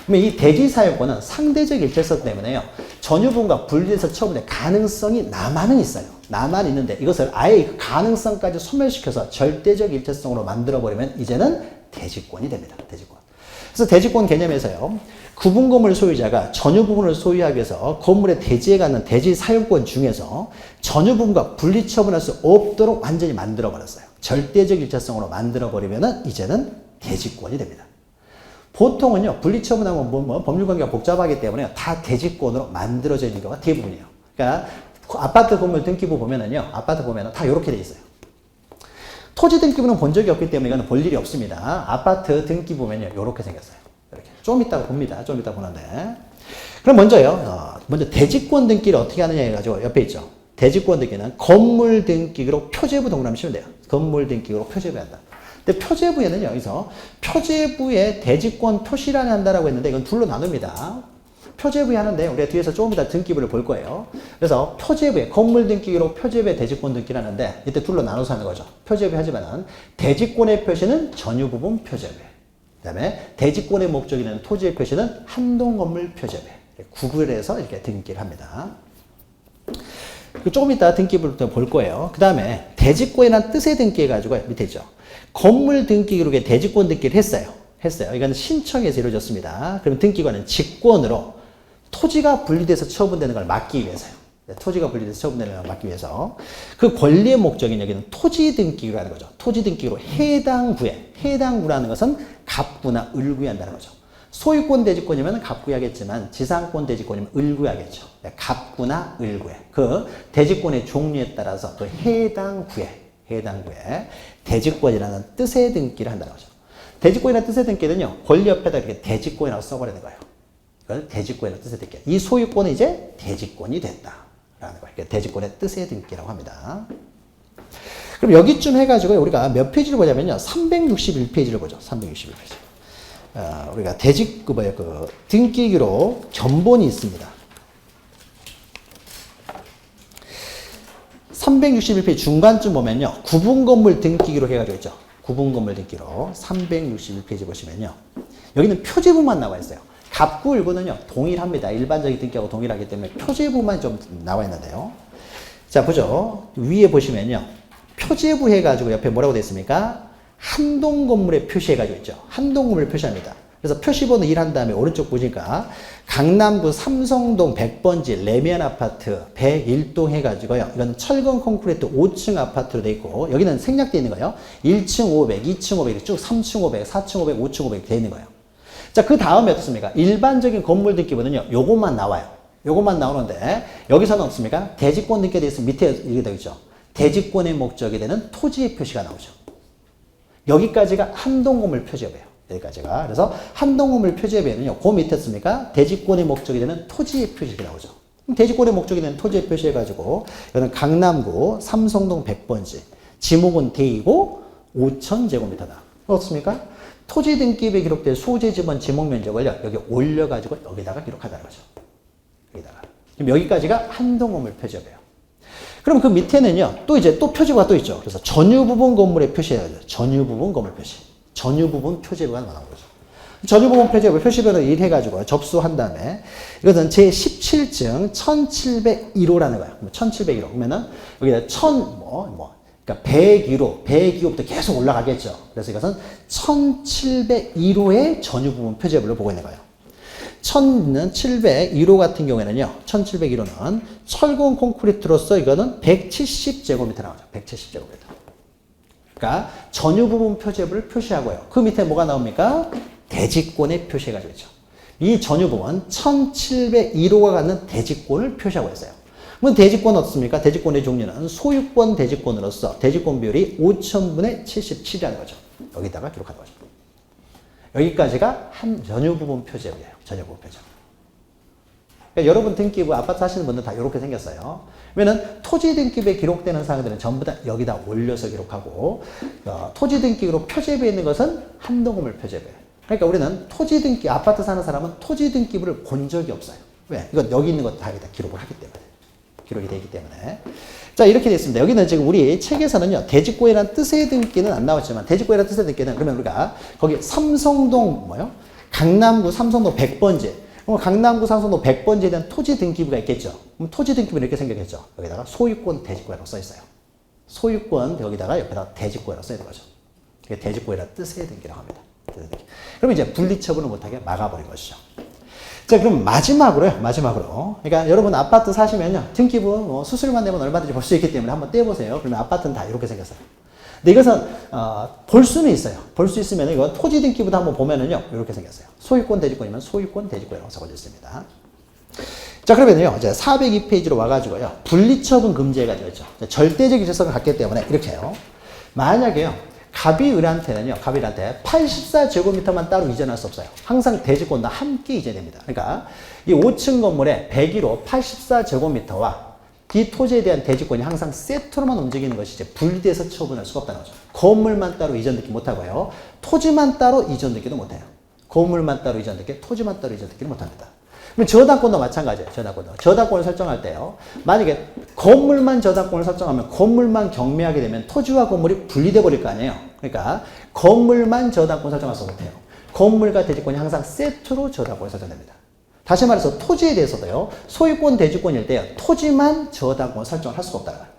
그러면 이 대지 사용권은 상대적 일체성 때문에요. 전유분과 분리해서 처분될 가능성이 남아는 있어요. 남아 있는데 이것을 아예 그 가능성까지 소멸시켜서 절대적 일체성으로 만들어버리면 이제는 대지권이 됩니다. 대지권. 그래서 대지권 개념에서요. 구분 건물 소유자가 전유 부분을 소유하기 위해서 건물의 대지에 갖는 대지 사용권 중에서 전유 부분과 분리 처분할 수 없도록 완전히 만들어 버렸어요. 절대적 일체성으로 만들어 버리면은 이제는 대지권이 됩니다. 보통은요, 분리 처분하면 법률 관계가 복잡하기 때문에 다 대지권으로 만들어져 있는 경우가 대부분이에요. 그러니까 아파트 건물 등기부 보면은요, 아파트 보면은 다 이렇게 돼 있어요. 토지 등기부는 본 적이 없기 때문에 이거는 볼 일이 없습니다. 아파트 등기부 보면요, 이렇게 생겼어요. 이렇게. 좀 이따가 봅니다. 좀 이따 보는데. 그럼 먼저요, 먼저 대지권 등기를 어떻게 하느냐 해가지고 옆에 있죠. 대지권 등기는 건물 등기로 표제부 동그라미 치면 돼요. 건물 등기로 표제부 한다. 근데 표제부에는 여기서 표제부에 대지권 표시란을 한다라고 했는데 이건 둘로 나눕니다. 표제부에 하는데 우리가 뒤에서 조금 이따 등기부를 볼 거예요. 그래서 표제부에 건물 등기로 표제부에 대지권 등기를 하는데 이때 둘로 나눠서 하는 거죠. 표제부에 하지만은 대지권의 표시는 전유부분 표제부에. 그다음에 대지권의 목적이 되는 토지의 표시는 한동건물 표제부에. 구분해서 이렇게 등기를 합니다. 조금 이따 등기부를 볼 거예요. 그 다음에 대지권이라는 뜻의 등기 해가지고 밑에 있죠. 건물 등기 기록에 대지권 등기를 했어요. 이건 신청에서 이루어졌습니다. 그럼 등기관은 직권으로 토지가 분리돼서 처분되는 걸 막기 위해서요. 토지가 분리돼서 처분되는 걸 막기 위해서 그 권리의 목적인 여기는 토지 등기구라는 거죠. 토지 등기구로 해당 구라는 것은 갑구나 을구에 한다는 거죠. 소유권 대지권이면 갑구에 하겠지만 지상권 대지권이면 을구에 하겠죠. 갑구나 을구에 그 대지권의 종류에 따라서 그 해당 구에 대지권이라는 뜻의 등기를 한다는 거죠. 대지권이라는 뜻의 등기는요, 권리 옆에다 이렇게 대지권이라고 써버리는 거예요. 이걸 대지권이라는 뜻의 등기. 이 소유권은 이제 대지권이 됐다라는 거예요. 대지권의 뜻의 등기라고 합니다. 그럼 여기쯤 해가지고 우리가 몇 페이지를 보자면요, 361페이지를 보죠. 361페이지. 우리가 등기기로 견본이 있습니다. 361페이지 중간쯤 보면요, 구분건물 등기기로 해가지고 있죠. 구분건물 등기로 361페이지 보시면요, 여기는 표제부만 나와 있어요. 갑구 을구는요 동일합니다. 일반적인 등기하고 동일하기 때문에 표제부만 좀 나와 있는데요. 자 보죠. 위에 보시면요, 표제부 해가지고 옆에 뭐라고 되어 있습니까? 한동건물에 표시해가지고 있죠. 한동건물을 표시합니다. 그래서 표시번호 1 한 다음에 오른쪽 보니까 강남구 삼성동 100번지 레미안 아파트 101동 해가지고요. 이건 철근 콘크리트 5층 아파트로 돼 있고, 여기는 생략되어 있는 거예요. 1층 500, 2층 500, 쭉 3층 500, 4층 500, 5층 500 되어 있는 거예요. 자, 그 다음에 어떻습니까? 일반적인 건물 등기부는요, 요것만 나와요. 요것만 나오는데, 여기서는 없습니까? 대지권 등기에 대해서 밑에 이렇게 되어 있죠. 대지권의 목적이 되는 토지의 표시가 나오죠. 여기까지가 한동건물 표제부예요. 여기까지가. 그래서 한동건물 표제부에는요, 그 밑에 씁니까? 대지권의 목적이 되는 토지의 표시가 나오죠. 그럼 대지권의 목적이 되는 토지의 표시해가지고, 이거는 강남구 삼성동 100번지, 지목은 대이고 5,000제곱미터다. 어떻습니까? 토지 등기부에 기록될 소재 지번 지목 면적을 여기 올려가지고 여기다가 기록하다는 거죠. 여기다가. 그럼 여기까지가 한동건물 표제부예요. 그럼 그 밑에는요, 또 표제부가 또 있죠. 그래서 전유부분 건물에 표시해야죠. 전유부분 건물 표시. 전유부분 표제부가 나오는 거죠. 전유부분 표제부 표시번호 1 해가지고 접수한 다음에 이것은 제17증 1701호라는 거예요. 1701호. 그러면은 여기다 그러니까 101호부터 계속 올라가겠죠. 그래서 이것은 1701호의 전유부분 표제부를 보고 있는 거예요. 1701호 같은 경우에는요, 1701호는 철근 콘크리트로서 이거는 170제곱미터 나오죠. 170제곱미터. 그러니까 전유부분 표제부를 표시하고요. 그 밑에 뭐가 나옵니까? 대지권에 표시해가지고 있죠. 이 전유부분 1701호가 갖는 대지권을 표시하고 있어요. 그럼 대지권은 어떻습니까? 대지권의 종류는 소유권 대지권으로서 대지권 비율이 5,000분의 77이라는 거죠. 여기다가 기록하는 거죠. 여기까지가 한 전유부분 표제부예요. 전유부분 표제부. 그러니까 여러분 등기부 아파트 하시는 분들 다 이렇게 생겼어요. 왜냐면 토지 등기부에 기록되는 사항들은 전부 다 여기다 올려서 기록하고, 토지 등기부로 표제부에 있는 것은 한동건물 표제부예요. 그러니까 우리는 토지 등기, 아파트 사는 사람은 토지 등기부를 본 적이 없어요. 왜? 이건 여기 있는 것 다 여기다 기록을 하기 때문에. 기록이 되어 있기 때문에. 자, 이렇게 되어 있습니다. 여기는 지금 우리 책에서는요, 대직고이라는 뜻의 등기는 안 나왔지만, 대직고이라는 뜻의 등기는 그러면 우리가 거기 삼성동, 강남구 삼성동 100번지. 그럼 강남구 삼성동 100번지에 대한 토지 등기부가 있겠죠. 그럼 토지 등기부는 이렇게 생겼겠죠. 여기다가 소유권 대직고이라고 써 있어요. 소유권 여기다가 옆에다가 대직고이라고 써 있는 거죠. 이게 대직고이라는 뜻의 등기라고 합니다. 그럼 이제 분리처분을 못하게 막아버린 것이죠. 자, 그럼 마지막으로요. 그러니까 여러분 아파트 사시면요. 등기부 수수료만 내면 얼마든지 볼 수 있기 때문에 한번 떼보세요. 그러면 아파트는 다 이렇게 생겼어요. 근데 이것은 볼 수는 있어요. 볼 수 있으면 이거 토지 등기부도 한번 보면은요. 이렇게 생겼어요. 소유권 대지권이면 소유권 대지권이라고 적어져 있습니다. 자, 그러면요. 이제 402페이지로 와가지고요. 분리처분 금지가 되어 있죠. 절대적 유죄성을 갖기 때문에 이렇게 해요. 만약에요. 갑이을한테는요, 갑이을한테 84제곱미터만 따로 이전할 수 없어요. 항상 대지권과 함께 이전됩니다. 그러니까 이 5층 건물에 101호 84제곱미터와 이 토지에 대한 대지권이 항상 세트로만 움직이는 것이 이제 분리돼서 처분할 수가 없다는 거죠. 건물만 따로 이전듣기 못하고요. 토지만 따로 이전듣기도 못해요. 건물만 따로 이전듣기, 토지만 따로 이전듣기를 못합니다. 그럼 저당권도 마찬가지예요. 저당권을 설정할 때요. 만약에 건물만 저당권을 설정하면 건물만 경매하게 되면 토지와 건물이 분리돼 버릴 거 아니에요. 그러니까 건물만 저당권 설정할 수 못해요. 건물과 대지권이 항상 세트로 저당권이 설정됩니다. 다시 말해서 토지에 대해서도요. 소유권 대지권일 때요. 토지만 저당권 설정을 할 수가 없다는 거예요.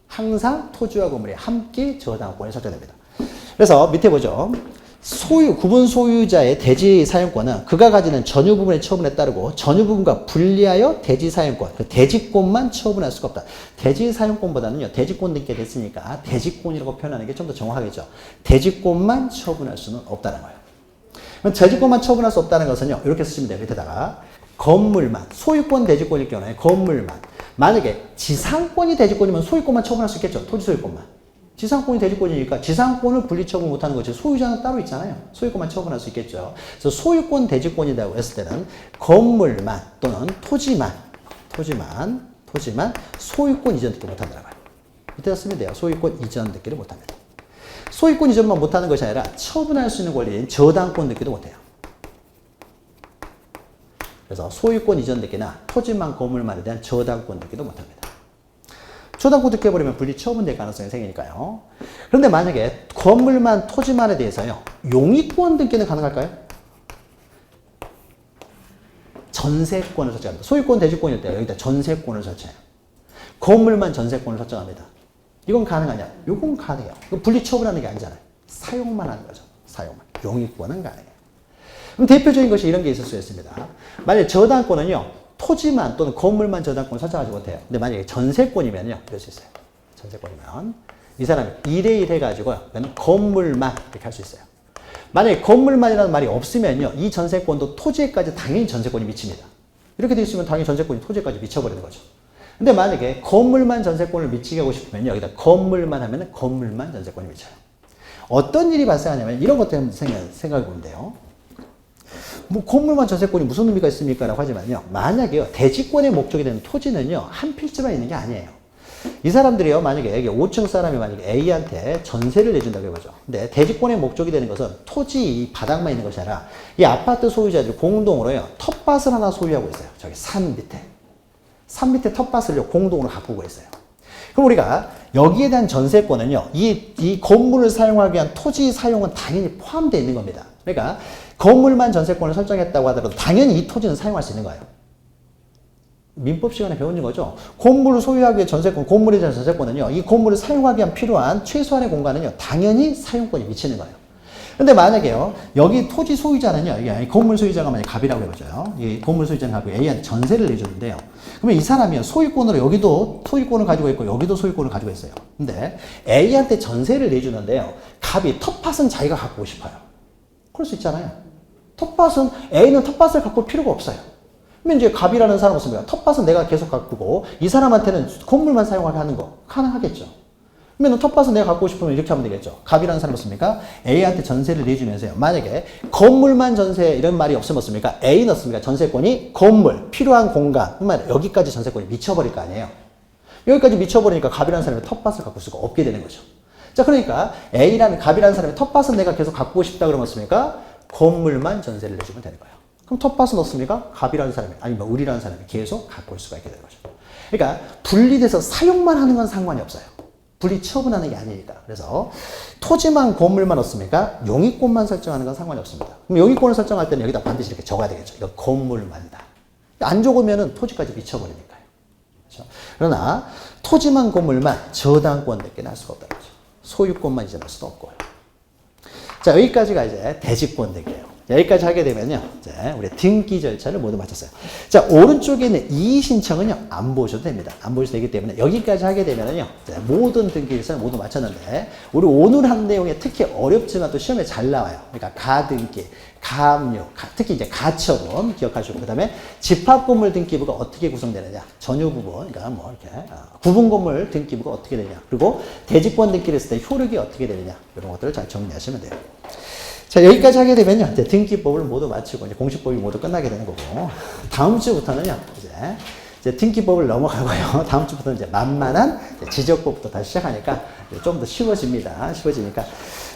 항상 토지와 건물이 함께 저당권이 설정됩니다. 그래서 밑에 보죠. 구분 소유자의 대지 사용권은 그가 가지는 전유 부분의 처분에 따르고 전유 부분과 분리하여 대지 사용권, 그 대지권만 처분할 수가 없다. 대지 사용권보다는요, 대지권 등기가 됐으니까 대지권이라고 표현하는 게 좀 더 정확하겠죠. 대지권만 처분할 수는 없다는 거예요. 그럼 대지권만 처분할 수 없다는 것은요, 이렇게 쓰시면 돼요. 밑에다가 건물만, 소유권 대지권일 경우에 건물만. 만약에 지상권이 대지권이면 소유권만 처분할 수 있겠죠. 토지 소유권만. 지상권이 대지권이니까 지상권을 분리처분 못하는 거지 소유자는 따로 있잖아요. 소유권만 처분할 수 있겠죠. 그래서 소유권 대지권이라고 했을 때는 건물만 또는 토지만 소유권 이전 듣기 못한다는 거예요. 이때 쓰면 돼요. 소유권 이전 듣기를 못합니다. 소유권 이전만 못하는 것이 아니라 처분할 수 있는 권리인 저당권 듣기도 못해요. 그래서 소유권 이전 듣기나 토지만 건물만에 대한 저당권 듣기도 못합니다. 저당권 듣기 해버리면 분리 처분될 가능성이 생기니까요. 그런데 만약에 건물만 토지만에 대해서요. 용의권 등기는 가능할까요? 전세권을 설정합니다. 소유권 대지권일 때 여기다 전세권을 설정해요. 건물만 전세권을 설정합니다. 이건 가능하냐? 이건 가능해요. 이건 분리 처분하는 게 아니잖아요. 사용만 하는 거죠. 사용만. 용의권은 가능해요. 그럼 대표적인 것이 이런 게 있을 수 있습니다. 만약에 저당권은요. 토지만 또는 건물만 저당권을 설정하지 못해요. 근데 만약에 전세권이면요. 이럴 수 있어요. 전세권이면 이 사람이 1대1 해가지고요. 건물만 이렇게 할 수 있어요. 만약에 건물만이라는 말이 없으면요. 이 전세권도 토지에까지 당연히 전세권이 미칩니다. 이렇게 되어 있으면 당연히 전세권이 토지에까지 미쳐버리는 거죠. 근데 만약에 건물만 전세권을 미치게 하고 싶으면 여기다 건물만 하면 건물만 전세권이 미쳐요. 어떤 일이 발생하냐면 이런 것 때문에 생각해 보면 돼요. 뭐 건물만 전세권이 무슨 의미가 있습니까? 라고 하지만요. 만약에요. 대지권의 목적이 되는 토지는요. 한 필지만 있는 게 아니에요. 이 사람들이요. 만약에 여기 5층 사람이 만약에 A한테 전세를 내준다고 해보죠. 근데 대지권의 목적이 되는 것은 토지 바닥만 있는 것이 아니라 이 아파트 소유자들 공동으로요. 텃밭을 하나 소유하고 있어요. 저기 산 밑에 텃밭을요. 공동으로 가꾸고 있어요. 그럼 우리가 여기에 대한 전세권은요. 이 건물을 사용하기 위한 토지 사용은 당연히 포함되어 있는 겁니다. 그러니까 건물만 전세권을 설정했다고 하더라도 당연히 이 토지는 사용할 수 있는 거예요. 민법 시간에 배우는 거죠. 건물을 소유하기 위해 전세권, 건물에 대한 전세권은요. 이 건물을 사용하기 위한 필요한 최소한의 공간은요. 당연히 사용권이 미치는 거예요. 근데 만약에요. 여기 토지 소유자는요. 이게 건물 소유자가 만약에 갑이라고 해보죠. 이 건물 소유자는 갑이 A한테 전세를 내줬는데요. 그러면 이 사람이요. 소유권으로 여기도 소유권을 가지고 있고 여기도 소유권을 가지고 있어요. 근데 A한테 전세를 내주는데요. 갑이 텃밭은 자기가 갖고 싶어요. 그럴 수 있잖아요. 텃밭은 A는 텃밭을 갖고 필요가 없어요. 그러면 이제 갑이라는 사람은 없습니다. 텃밭은 내가 계속 가꾸고 이 사람한테는 건물만 사용하게 하는 거 가능하겠죠. 그러면 텃밭은 내가 갖고 싶으면 이렇게 하면 되겠죠. 갑이라는 사람이 없습니까? A한테 전세를 내주면서요. 만약에 건물만 전세 이런 말이 없으면 없습니까? A는 없습니까? 전세권이 건물, 필요한 공간 여기까지 전세권이 미쳐버릴 거 아니에요. 여기까지 미쳐버리니까 갑이라는 사람이 텃밭을 갖고 수가 없게 되는 거죠. 자, 그러니까 A라는 갑이라는 사람이 텃밭은 내가 계속 갖고 싶다 그러면 없습니까? 건물만 전세를 내주면 되는 거예요. 그럼 텃밭은 없습니까? 갑이라는 사람이 아니면 을이라는 사람이 계속 갖고 올 수가 있게 되는 거죠. 그러니까 분리돼서 사용만 하는 건 상관이 없어요. 분리 처분하는 게 아니니까. 그래서 토지만 건물만 없습니까? 용익권만 설정하는 건 상관이 없습니다. 그럼 용익권을 설정할 때는 여기다 반드시 이렇게 적어야 되겠죠. 이거 건물만이다. 안 적으면은 토지까지 미쳐버리니까요. 그렇죠? 그러나 토지만 건물만 저당권 내게 날 수가 없다는 거죠. 소유권만 이제 날 수도 없고요. 자, 여기까지가 이제 대지권 댁이에요. 여기까지 하게 되면요, 이제 우리 등기 절차를 모두 마쳤어요. 자, 오른쪽에 있는 이의 신청은요, 안 보셔도 됩니다. 안 보셔도 되기 때문에 여기까지 하게 되면요, 모든 등기 절차를 모두 마쳤는데, 우리 오늘 한 내용에 특히 어렵지만 또 시험에 잘 나와요. 그러니까 가등기, 가압류, 특히 이제 가처분 기억하시고, 그 다음에 집합건물 등기부가 어떻게 구성되느냐, 전유부분, 그러니까 뭐 이렇게 구분건물 등기부가 어떻게 되냐, 그리고 대지권 등기를 했을 때 효력이 어떻게 되느냐, 이런 것들을 잘 정리하시면 돼요. 자, 여기까지 하게 되면요, 이제 등기법을 모두 마치고, 이제 공시법이 모두 끝나게 되는 거고, 다음 주부터는요, 이제 등기법을 넘어가고요. 다음 주부터는 이제 만만한 지적법부터 다시 시작하니까 좀 더 쉬워집니다. 쉬워지니까.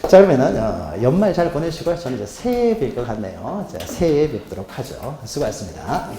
자, 그러면은, 연말 잘 보내시고요. 저는 이제 새해에 뵐 것 같네요. 자, 새해에 뵙도록 하죠. 수고하셨습니다.